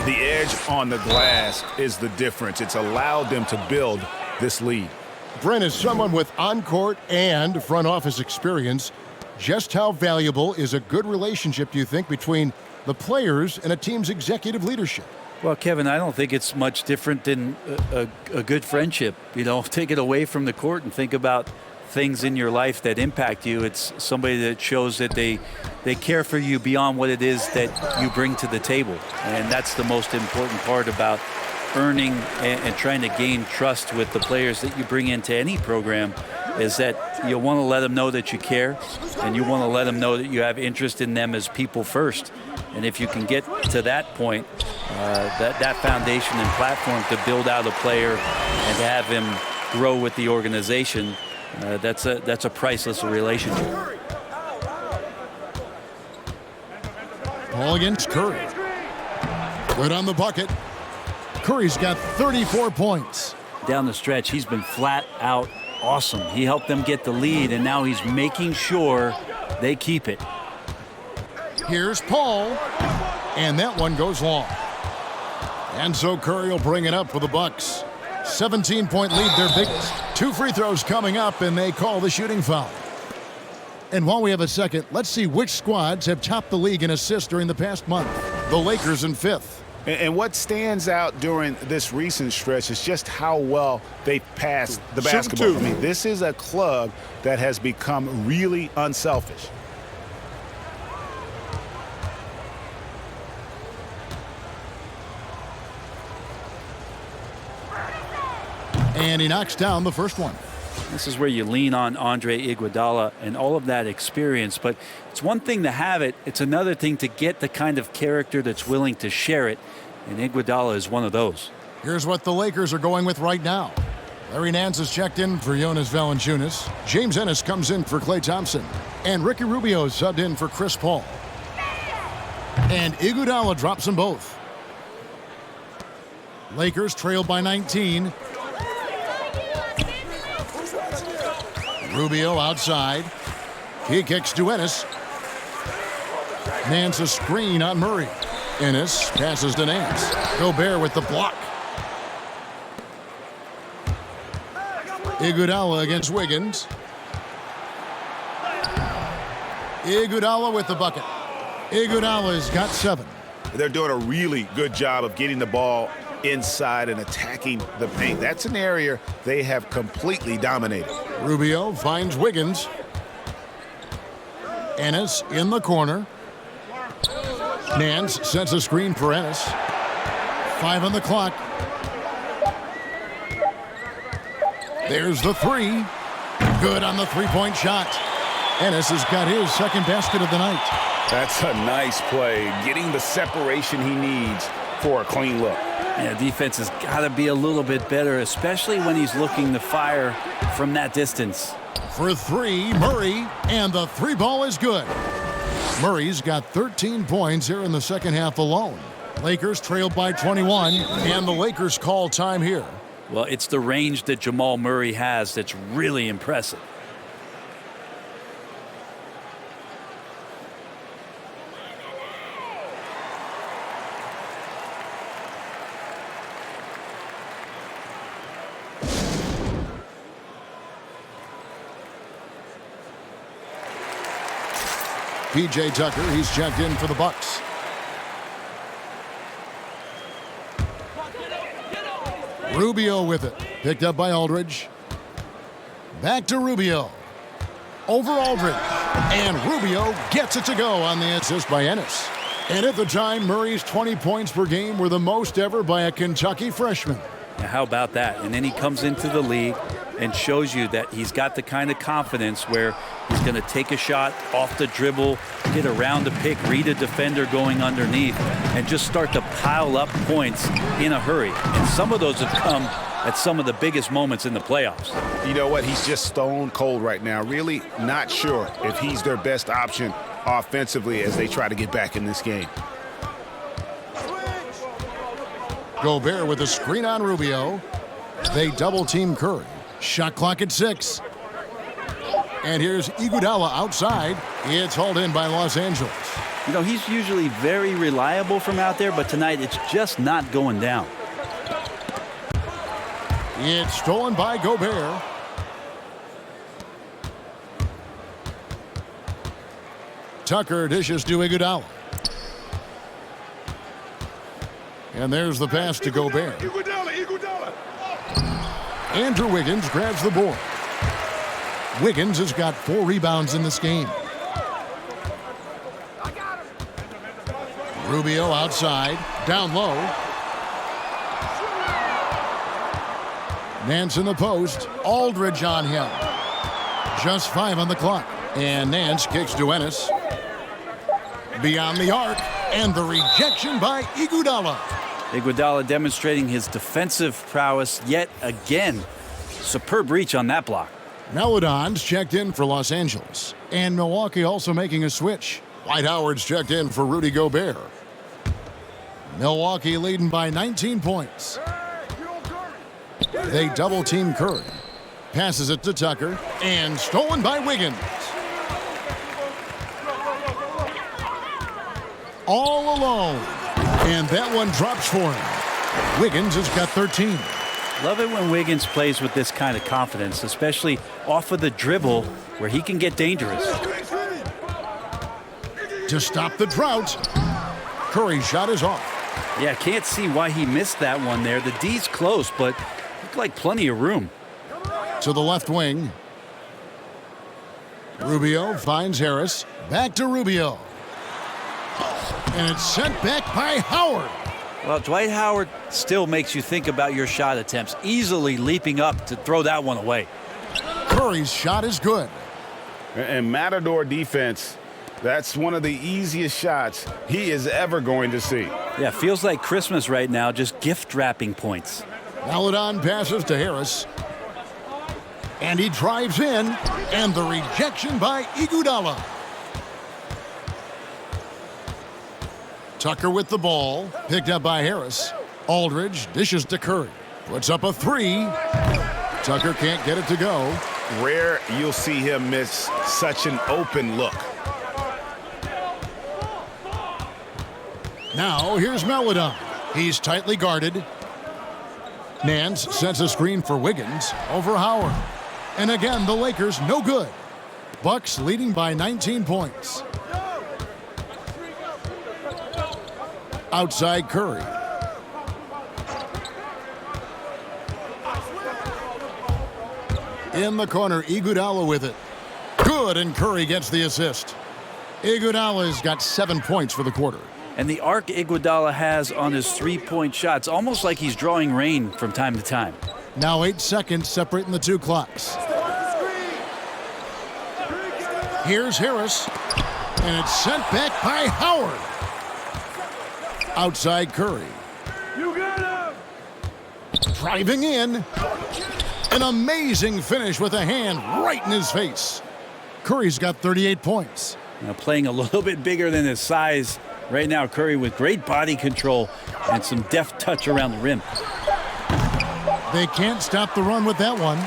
The edge on the glass is the difference. It's allowed them to build this lead. Brent, is someone with on-court and front office experience, just how valuable is a good relationship, do you think, between the players and a team's executive leadership? Well, Kevin, I don't think it's much different than a good friendship. You know, take it away from the court and think about things in your life that impact you. It's somebody that shows that they care for you beyond what it is that you bring to the table. And that's the most important part about earning and trying to gain trust with the players that you bring into any program, is that you want to let them know that you care, and you want to let them know that you have interest in them as people first. And if you can get to that point, that foundation and platform to build out a player and to have him grow with the organization, that's a priceless relationship. Paul against Curry. Good on the bucket. Curry's got 34 points. Down the stretch, he's been flat out awesome. He helped them get the lead, and now he's making sure they keep it. Here's Paul, and that one goes long. And so Curry will bring it up for the Bucks. 17-point lead, their biggest. 2 free throws coming up, and they call the shooting foul. And while we have a second, let's see which squads have topped the league in assists during the past month. The Lakers in 5th. And what stands out during this recent stretch is just how well they passed the basketball. I mean, this is a club that has become really unselfish. And he knocks down the first one. This is where you lean on Andre Iguodala and all of that experience. But it's one thing to have it. It's another thing to get the kind of character that's willing to share it. And Iguodala is one of those. Here's what the Lakers are going with right now. Larry Nance is checked in for Jonas Valanciunas. James Ennis comes in for Klay Thompson. And Ricky Rubio is subbed in for Chris Paul. And Iguodala drops them both. Lakers trail by 19. Rubio outside. He kicks to Ennis. Nance a screen on Murray. Ennis passes to Nance. Gobert with the block. Iguodala against Wiggins. Iguodala with the bucket. Iguodala's got 7. They're doing a really good job of getting the ball inside and attacking the paint. That's an area they have completely dominated. Rubio finds Wiggins. Ennis in the corner. Nance sets a screen for Ennis. 5 on the clock. There's the 3. Good on the three-point shot. Ennis has got his second basket of the night. That's a nice play, getting the separation he needs for a clean look. Yeah, defense has got to be a little bit better, especially when he's looking to fire from that distance. For 3, Murray, and the 3 ball is good. Murray's got 13 points here in the second half alone. Lakers trail by 21, and the Lakers call time here. Well, it's the range that Jamal Murray has that's really impressive. P.J. Tucker, he's checked in for the Bucks. Rubio with it. Picked up by Aldridge. Back to Rubio. Over Aldridge. And Rubio gets it to go on the assist by Ennis. And at the time, Murray's 20 points per game were the most ever by a Kentucky freshman. Now, how about that? And then he comes into the league and shows you that he's got the kind of confidence where he's going to take a shot off the dribble, get around the pick, read a defender going underneath, and just start to pile up points in a hurry. And some of those have come at some of the biggest moments in the playoffs. You know what? He's just stone cold right now. Really not sure if he's their best option offensively as they try to get back in this game. Gobert with a screen on Rubio. They double-team Curry. Shot clock at 6. And here's Iguodala outside. It's hauled in by Los Angeles. You know, he's usually very reliable from out there, but tonight it's just not going down. It's stolen by Gobert. Tucker dishes to Iguodala. And there's the pass to Gobert. Andrew Wiggins grabs the board. Wiggins has got 4 rebounds in this game. Rubio outside, down low. Nance in the post, Aldridge on him. Just 5 on the clock. And Nance kicks to Ennis. Beyond the arc, and the rejection by Iguodala. Iguodala demonstrating his defensive prowess yet again. Superb reach on that block. Melodon's checked in for Los Angeles. And Milwaukee also making a switch. Dwight Howard's checked in for Rudy Gobert. Milwaukee leading by 19 points. They double-team Curry. Passes it to Tucker, and stolen by Wiggins. All alone. And that one drops for him. Wiggins has got 13. Love it when Wiggins plays with this kind of confidence, especially off of the dribble where he can get dangerous. To stop the drought, Curry's shot is off. Yeah, can't see why he missed that one there. The D's close, but looked like plenty of room. To the left wing. Rubio finds Harris. Back to Rubio. And it's sent back by Howard. Well, Dwight Howard still makes you think about your shot attempts, easily leaping up to throw that one away. Curry's shot is good. And Matador defense, that's one of the easiest shots he is ever going to see. Yeah, feels like Christmas right now, just gift wrapping points. Maladon passes to Harris. And he drives in, and the rejection by Iguodala. Tucker with the ball, picked up by Harris. Aldridge dishes to Curry. Puts up a three. Tucker can't get it to go. Rare you'll see him miss such an open look. Now here's Maladon. He's tightly guarded. Nance sets a screen for Wiggins over Howard. And again, the Lakers no good. Bucks leading by 19 points. Outside Curry. In the corner, Iguodala with it. Good, and Curry gets the assist. Iguodala's got 7 points for the quarter. And the arc Iguodala has on his three-point shots, almost like he's drawing rain from time to time. Now 8 seconds separating the two clocks. Here's Harris, and it's sent back by Howard. Outside Curry. You got him! Driving in. An amazing finish with a hand right in his face. Curry's got 38 points. Now playing a little bit bigger than his size right now, Curry with great body control and some deft touch around the rim. They can't stop the run with that one.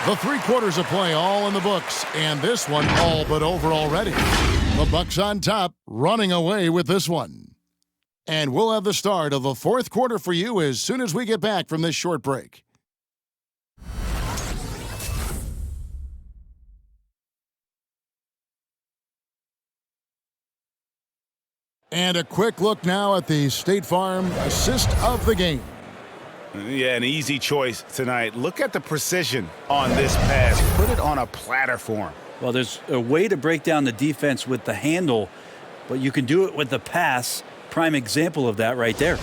The 3 quarters of play all in the books, and this one all but over already. The Bucks on top, running away with this one. And we'll have the start of the 4th quarter for you as soon as we get back from this short break. And a quick look now at the State Farm assist of the game. Yeah, an easy choice tonight. Look at the precision on this pass. Put it on a platter for him. Well, there's a way to break down the defense with the handle, but you can do it with the pass. Prime example of that right there.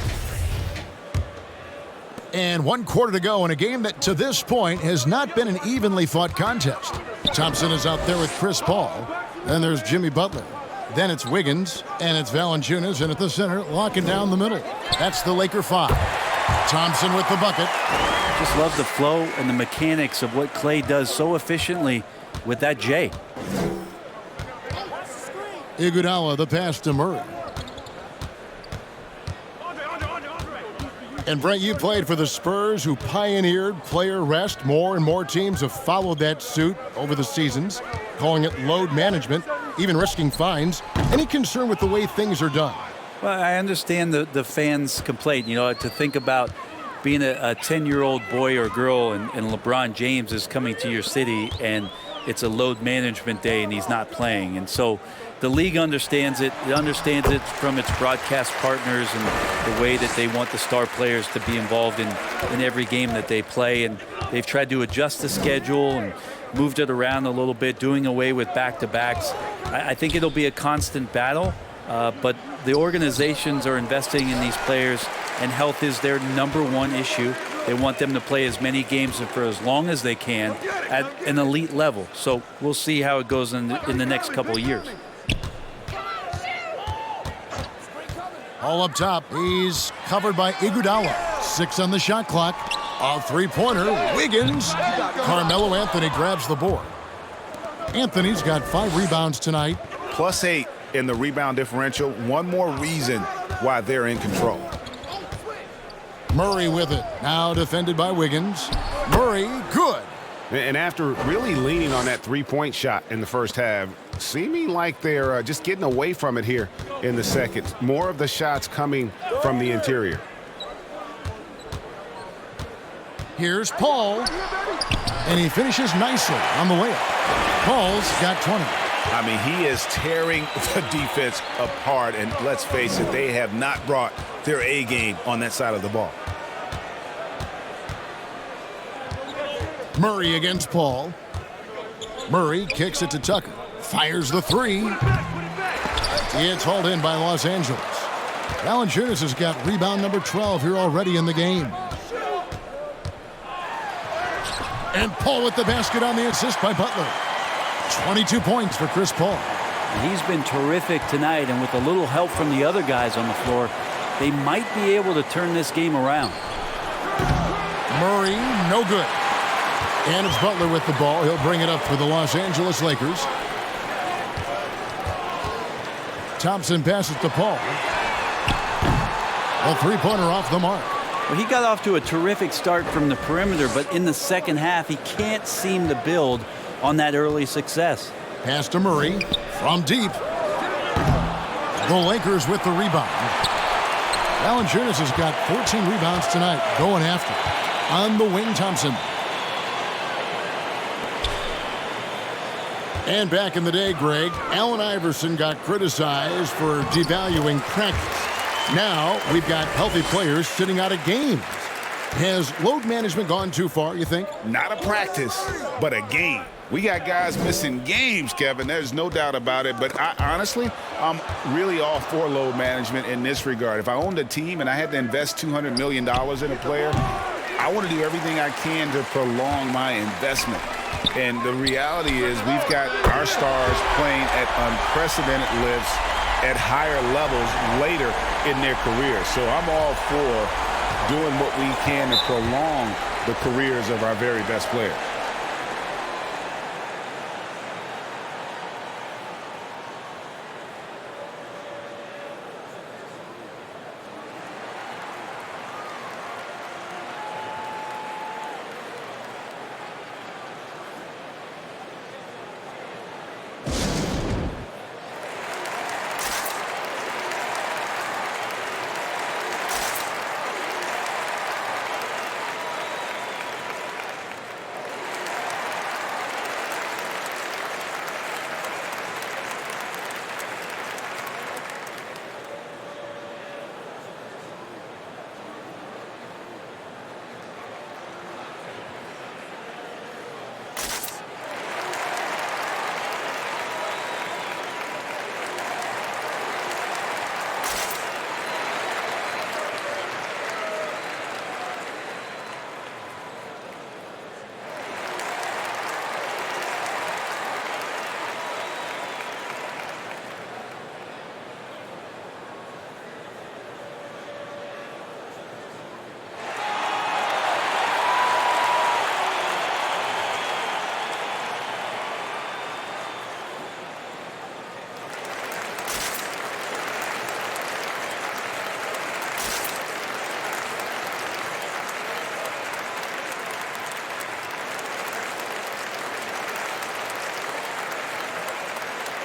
And 1 quarter to go in a game that to this point has not been an evenly fought contest. Thompson is out there with Chris Paul. Then there's Jimmy Butler. Then it's Wiggins, and it's Valanciunas, and at the center, locking down the middle. That's the Laker 5. Thompson with the bucket. Just love the flow and the mechanics of what Clay does so efficiently with that J. Iguodala, the pass to Murray. And Brent, you played for the Spurs, who pioneered player rest. More and more teams have followed that suit over the seasons, calling it load management, even risking fines. Any concern with the way things are done? Well, I understand the fans' complaint, to think about being a 10-year-old boy or girl and LeBron James is coming to your city and it's a load management day and he's not playing. And so the league understands it. It understands it from its broadcast partners and the way that they want the star players to be involved in every game that they play. And they've tried to adjust the schedule and moved it around a little bit, doing away with back-to-backs. I think it'll be a constant battle, but the organizations are investing in these players, and health is their #1 issue. They want them to play as many games and for as long as they can at an elite level. So we'll see how it goes in the next couple of years. All up top, he's covered by Iguodala. 6 on the shot clock. A three-pointer, Wiggins. Carmelo Anthony grabs the board. Anthony's got 5 rebounds tonight. +8 in the rebound differential. One more reason why they're in control. Murray with it. Now defended by Wiggins. Murray, good. And after really leaning on that three-point shot in the first half, seeming like they're just getting away from it here in the second. More of the shots coming from the interior. Here's Paul, and he finishes nicely on the layup. Paul's got 20. I mean, he is tearing the defense apart, and let's face it, they have not brought their A game on that side of the ball. Murray against Paul. Murray kicks it to Tucker. Fires the three. It's hauled in by Los Angeles. Valanciunas has got rebound number 12 here already in the game. And Paul with the basket on the assist by Butler. 22 points for Chris Paul. He's been terrific tonight, and with a little help from the other guys on the floor, they might be able to turn this game around. Murray, no good. And it's Butler with the ball. He'll bring it up for the Los Angeles Lakers. Thompson passes to Paul. A three-pointer off the mark. Well, he got off to a terrific start from the perimeter, but in the second half, he can't seem to build on that early success. Pass to Murray from deep. The Lakers with the rebound. Valanciunas has got 14 rebounds tonight, going after. On the wing, Thompson. And back in the day, Greg, Allen Iverson got criticized for devaluing practice. Now we've got healthy players sitting out of games. Has load management gone too far, you think? Not a practice, but a game. We got guys missing games, Kevin. There's no doubt about it. But honestly, I'm really all for load management in this regard. If I owned a team and I had to invest $200 million in a player, I want to do everything I can to prolong my investment. And the reality is we've got our stars playing at unprecedented lifts at higher levels later in their career. So I'm all for doing what we can to prolong the careers of our very best players.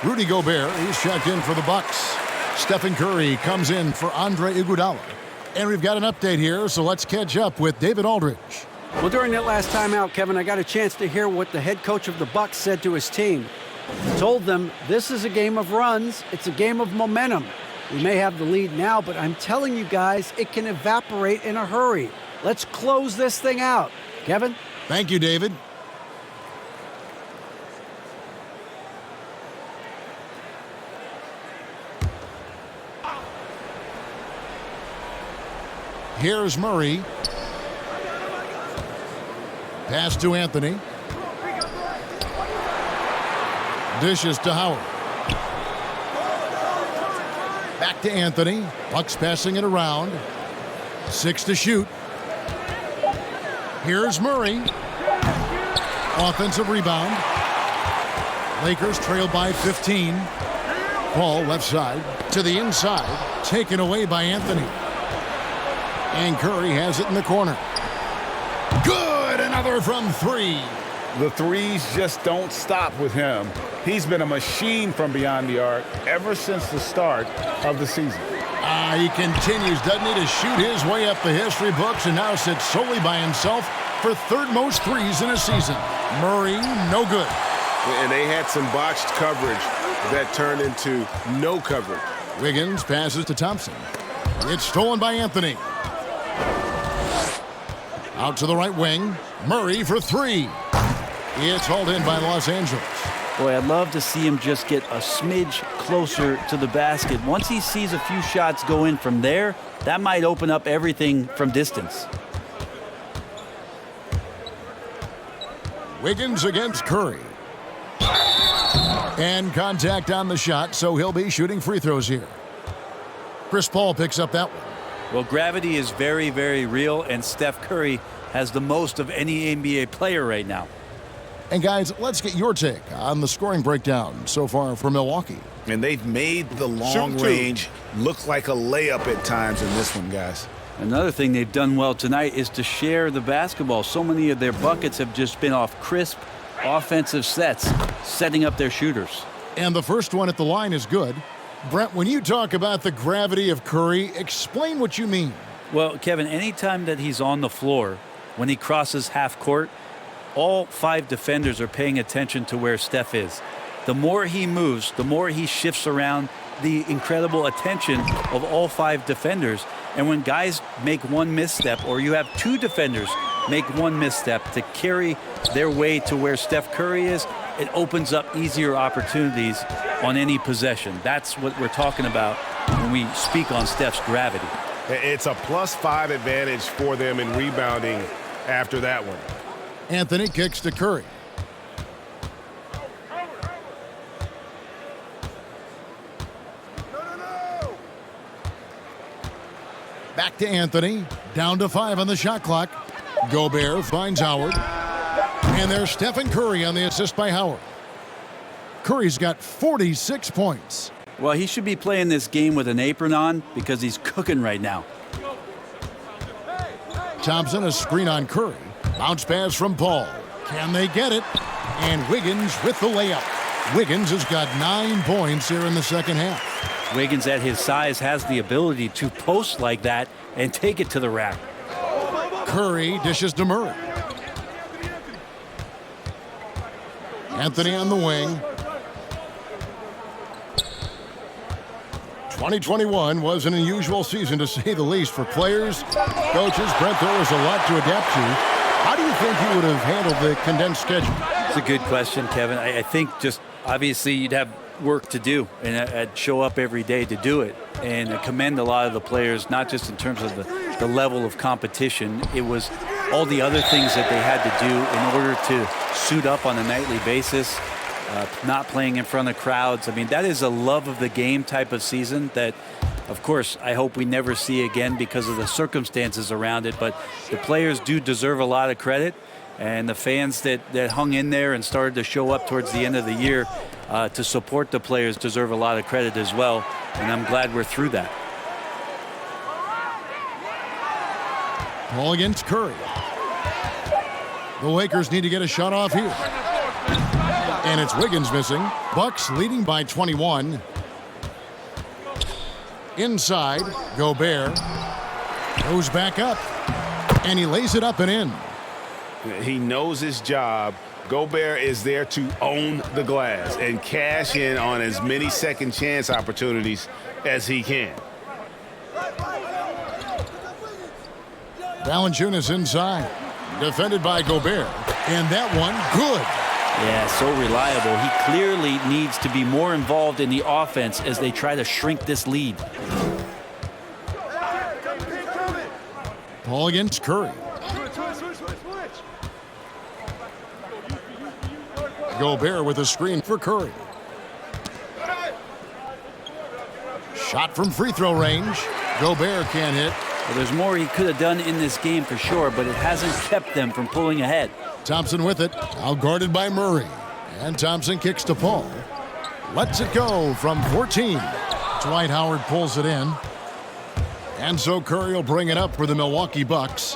Rudy Gobert, he's checked in for the Bucks. Stephen Curry comes in for Andre Iguodala. And we've got an update here, so let's catch up with David Aldridge. Well, during that last timeout, Kevin, I got a chance to hear what the head coach of the Bucks said to his team. He told them, this is a game of runs. It's a game of momentum. We may have the lead now, but I'm telling you guys, it can evaporate in a hurry. Let's close this thing out. Kevin? Thank you, David. Here's Murray. Pass to Anthony. Dishes to Howard. Back to Anthony. Bucks passing it around. 6 to shoot. Here's Murray. Offensive rebound. Lakers trail by 15. Ball left side to the inside. Taken away by Anthony. And Curry has it in the corner. Good! Another from 3. The threes just don't stop with him. He's been a machine from beyond the arc ever since the start of the season. He continues, doesn't he, to shoot his way up the history books and now sits solely by himself for third most threes in a season. Murray, no good. And they had some botched coverage that turned into no coverage. Wiggins passes to Thompson. It's stolen by Anthony. Out to the right wing. Murray for three. It's hauled in by Los Angeles. Boy, I'd love to see him just get a smidge closer to the basket. Once he sees a few shots go in from there, that might open up everything from distance. Wiggins against Curry. And contact on the shot, so he'll be shooting free throws here. Chris Paul picks up that one. Well, gravity is very, very real, and Steph Curry has the most of any NBA player right now. And guys, let's get your take on the scoring breakdown so far for Milwaukee. And they've made the long range look like a layup at times in this one, guys. Another thing they've done well tonight is to share the basketball. So many of their buckets have just been off crisp offensive sets, setting up their shooters. And the first one at the line is good. Brent, when you talk about the gravity of Curry, explain what you mean. Well, Kevin, anytime that he's on the floor, when he crosses half court, all five defenders are paying attention to where Steph is. The more he moves, the more he shifts around, the incredible attention of all five defenders. And when guys make one misstep, or you have two defenders make one misstep to carry their way to where Steph Curry is, it opens up easier opportunities on any possession. That's what we're talking about when we speak on Steph's gravity. It's a +5 advantage for them in rebounding after that one. Anthony kicks to Curry. Back to Anthony. Down to 5 on the shot clock. Gobert finds Howard. And there's Stephen Curry on the assist by Howard. Curry's got 46 points. Well, he should be playing this game with an apron on because he's cooking right now. Thompson, a screen on Curry. Bounce pass from Paul. Can they get it? And Wiggins with the layup. Wiggins has got 9 points here in the second half. Wiggins at his size has the ability to post like that and take it to the rack. Curry dishes to Murray. Anthony on the wing. 2021 was an unusual season, to say the least, for players, coaches. Brent, there was a lot to adapt to. How do you think you would have handled the condensed schedule? It's a good question, Kevin. I think just obviously you'd have work to do, and I'd show up every day to do it. And I commend a lot of the players, not just in terms of the level of competition. It was all the other things that they had to do in order to suit up on a nightly basis, not playing in front of crowds. I mean, that is a love of the game type of season that, of course, I hope we never see again because of the circumstances around it. But the players do deserve a lot of credit, and the fans that hung in there and started to show up towards the end of the year to support the players deserve a lot of credit as well, and I'm glad we're through that. Paul against Curry. The Lakers need to get a shot off here. And it's Wiggins missing. Bucks leading by 21. Inside, Gobert goes back up, and he lays it up and in. He knows his job. Gobert is there to own the glass and cash in on as many second chance opportunities as he can. Valanciunas inside, defended by Gobert, and that one good. Yeah, so reliable. He clearly needs to be more involved in the offense as they try to shrink this lead. Paul against Curry. Gobert with a screen for Curry. Shot from free throw range. Gobert can't hit. Well, there's more he could have done in this game for sure, but it hasn't kept them from pulling ahead. Thompson with it, out guarded by Murray. And Thompson kicks to Paul. Lets it go from 14. Dwight Howard pulls it in. And so Curry will bring it up for the Milwaukee Bucks.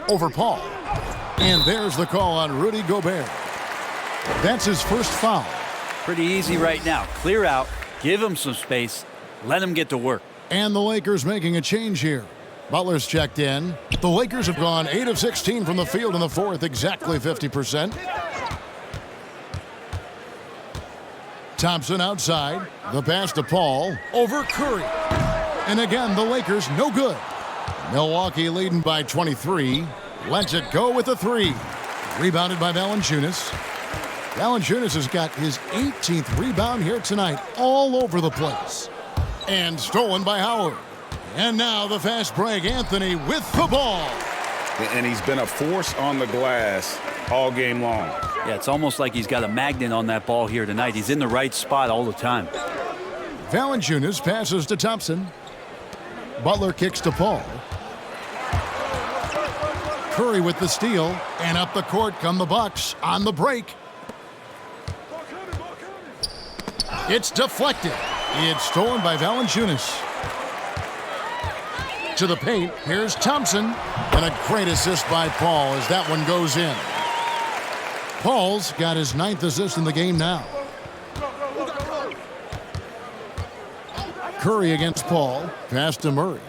Over Paul. And there's the call on Rudy Gobert. That's his first foul. Pretty easy right now. Clear out, give him some space, let him get to work. And the Lakers making a change here. Butler's checked in. The Lakers have gone 8 of 16 from the field in the fourth, exactly 50%. Thompson outside. The pass to Paul. Over Curry. And again, the Lakers no good. Milwaukee leading by 23. Lets it go with a three. Rebounded by Valanciunas. Valanciunas has got his 18th rebound here tonight, all over the place. And stolen by Howard. And now the fast break. Anthony with the ball. And he's been a force on the glass all game long. Yeah, it's almost like he's got a magnet on that ball here tonight. He's in the right spot all the time. Valanciunas passes to Thompson. Butler kicks to Paul. Curry with the steal. And up the court come the Bucks on the break. It's deflected. It's stolen by Valanciunas. To the paint, here's Thompson. And a great assist by Paul as that one goes in. Paul's got his 9th assist in the game now. Curry against Paul. Pass to Murray.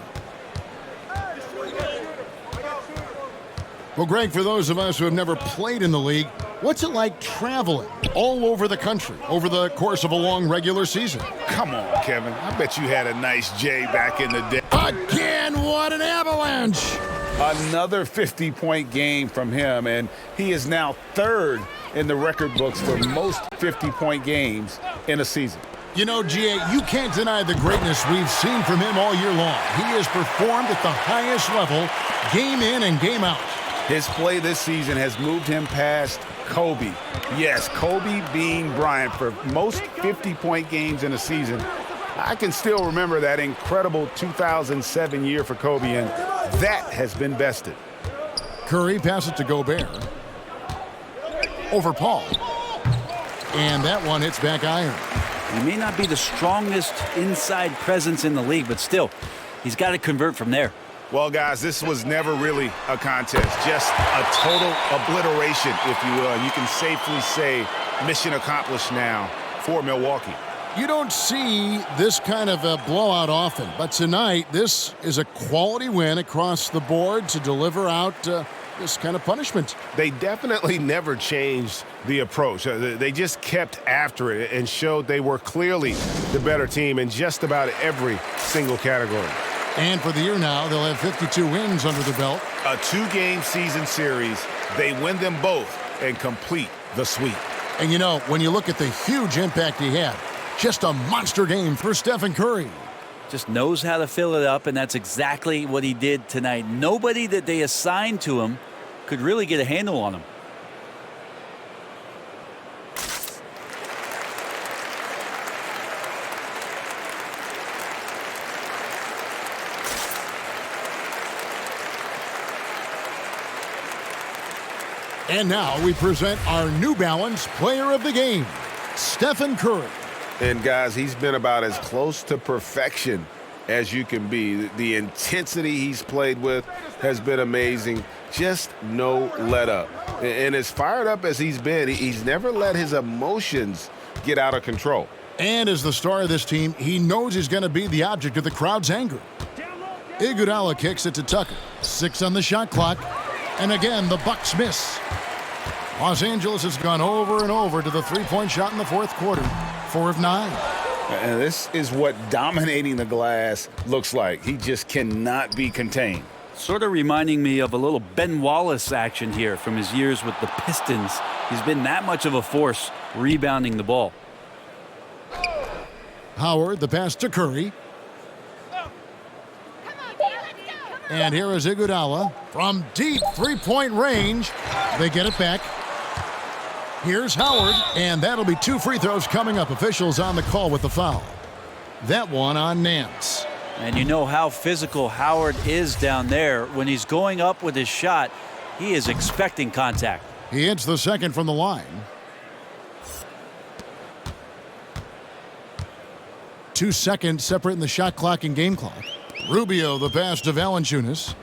Well, Greg, for those of us who have never played in the league, what's it like traveling all over the country over the course of a long regular season? Come on, Kevin. I bet you had a nice J back in the day. Again, what an avalanche! Another 50-point game from him, and he is now 3rd in the record books for most 50-point games in a season. You know, G.A., you can't deny the greatness we've seen from him all year long. He has performed at the highest level, game in and game out. His play this season has moved him past Kobe. Yes, Kobe being Bryant for most 50-point games in a season. I can still remember that incredible 2007 year for Kobe, and that has been bested. Curry passes to Gobert. Over Paul. And that one hits back iron. He may not be the strongest inside presence in the league, but still, he's got to convert from there. Well, guys, this was never really a contest, just a total obliteration, if you will. And you can safely say mission accomplished now for Milwaukee. You don't see this kind of a blowout often, but tonight this is a quality win across the board to deliver out this kind of punishment. They definitely never changed the approach. They just kept after it and showed they were clearly the better team in just about every single category. And for the year now, they'll have 52 wins under the belt. A 2-game season series. They win them both and complete the sweep. And you know, when you look at the huge impact he had, just a monster game for Stephen Curry. Just knows how to fill it up, and that's exactly what he did tonight. Nobody that they assigned to him could really get a handle on him. And now we present our New Balance Player of the Game, Stephen Curry. And guys, he's been about as close to perfection as you can be. The intensity he's played with has been amazing. Just no let up. And as fired up as he's been, he's never let his emotions get out of control. And as the star of this team, he knows he's going to be the object of the crowd's anger. Iguodala kicks it to Tucker. 6 on the shot clock. And again, the Bucks miss. Los Angeles has gone over and over to the three-point shot in the fourth quarter. 4 of 9. And this is what dominating the glass looks like. He just cannot be contained. Sort of reminding me of a little Ben Wallace action here from his years with the Pistons. He's been that much of a force rebounding the ball. Howard, the pass to Curry. And here is Iguodala from deep three-point range. They get it back. Here's Howard, and that'll be 2 free throws coming up. Officials on the call with the foul. That one on Nance. And you know how physical Howard is down there. When he's going up with his shot, he is expecting contact. He hits the second from the line. 2 seconds separating the shot clock and game clock. Rubio, the pass to Valanciunas.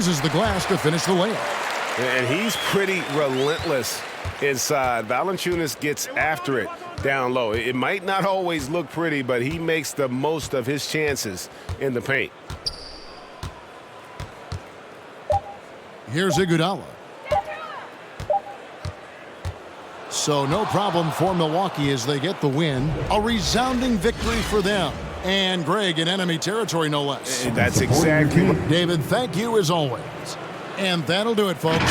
uses the glass to finish the layup. And he's pretty relentless inside. Valanciunas gets after it down low. It might not always look pretty, but he makes the most of his chances in the paint. Here's Iguodala. So no problem for Milwaukee as they get the win. A resounding victory for them. And Greg in enemy territory, no less. That's exactly. David, thank you as always. And that'll do it, folks.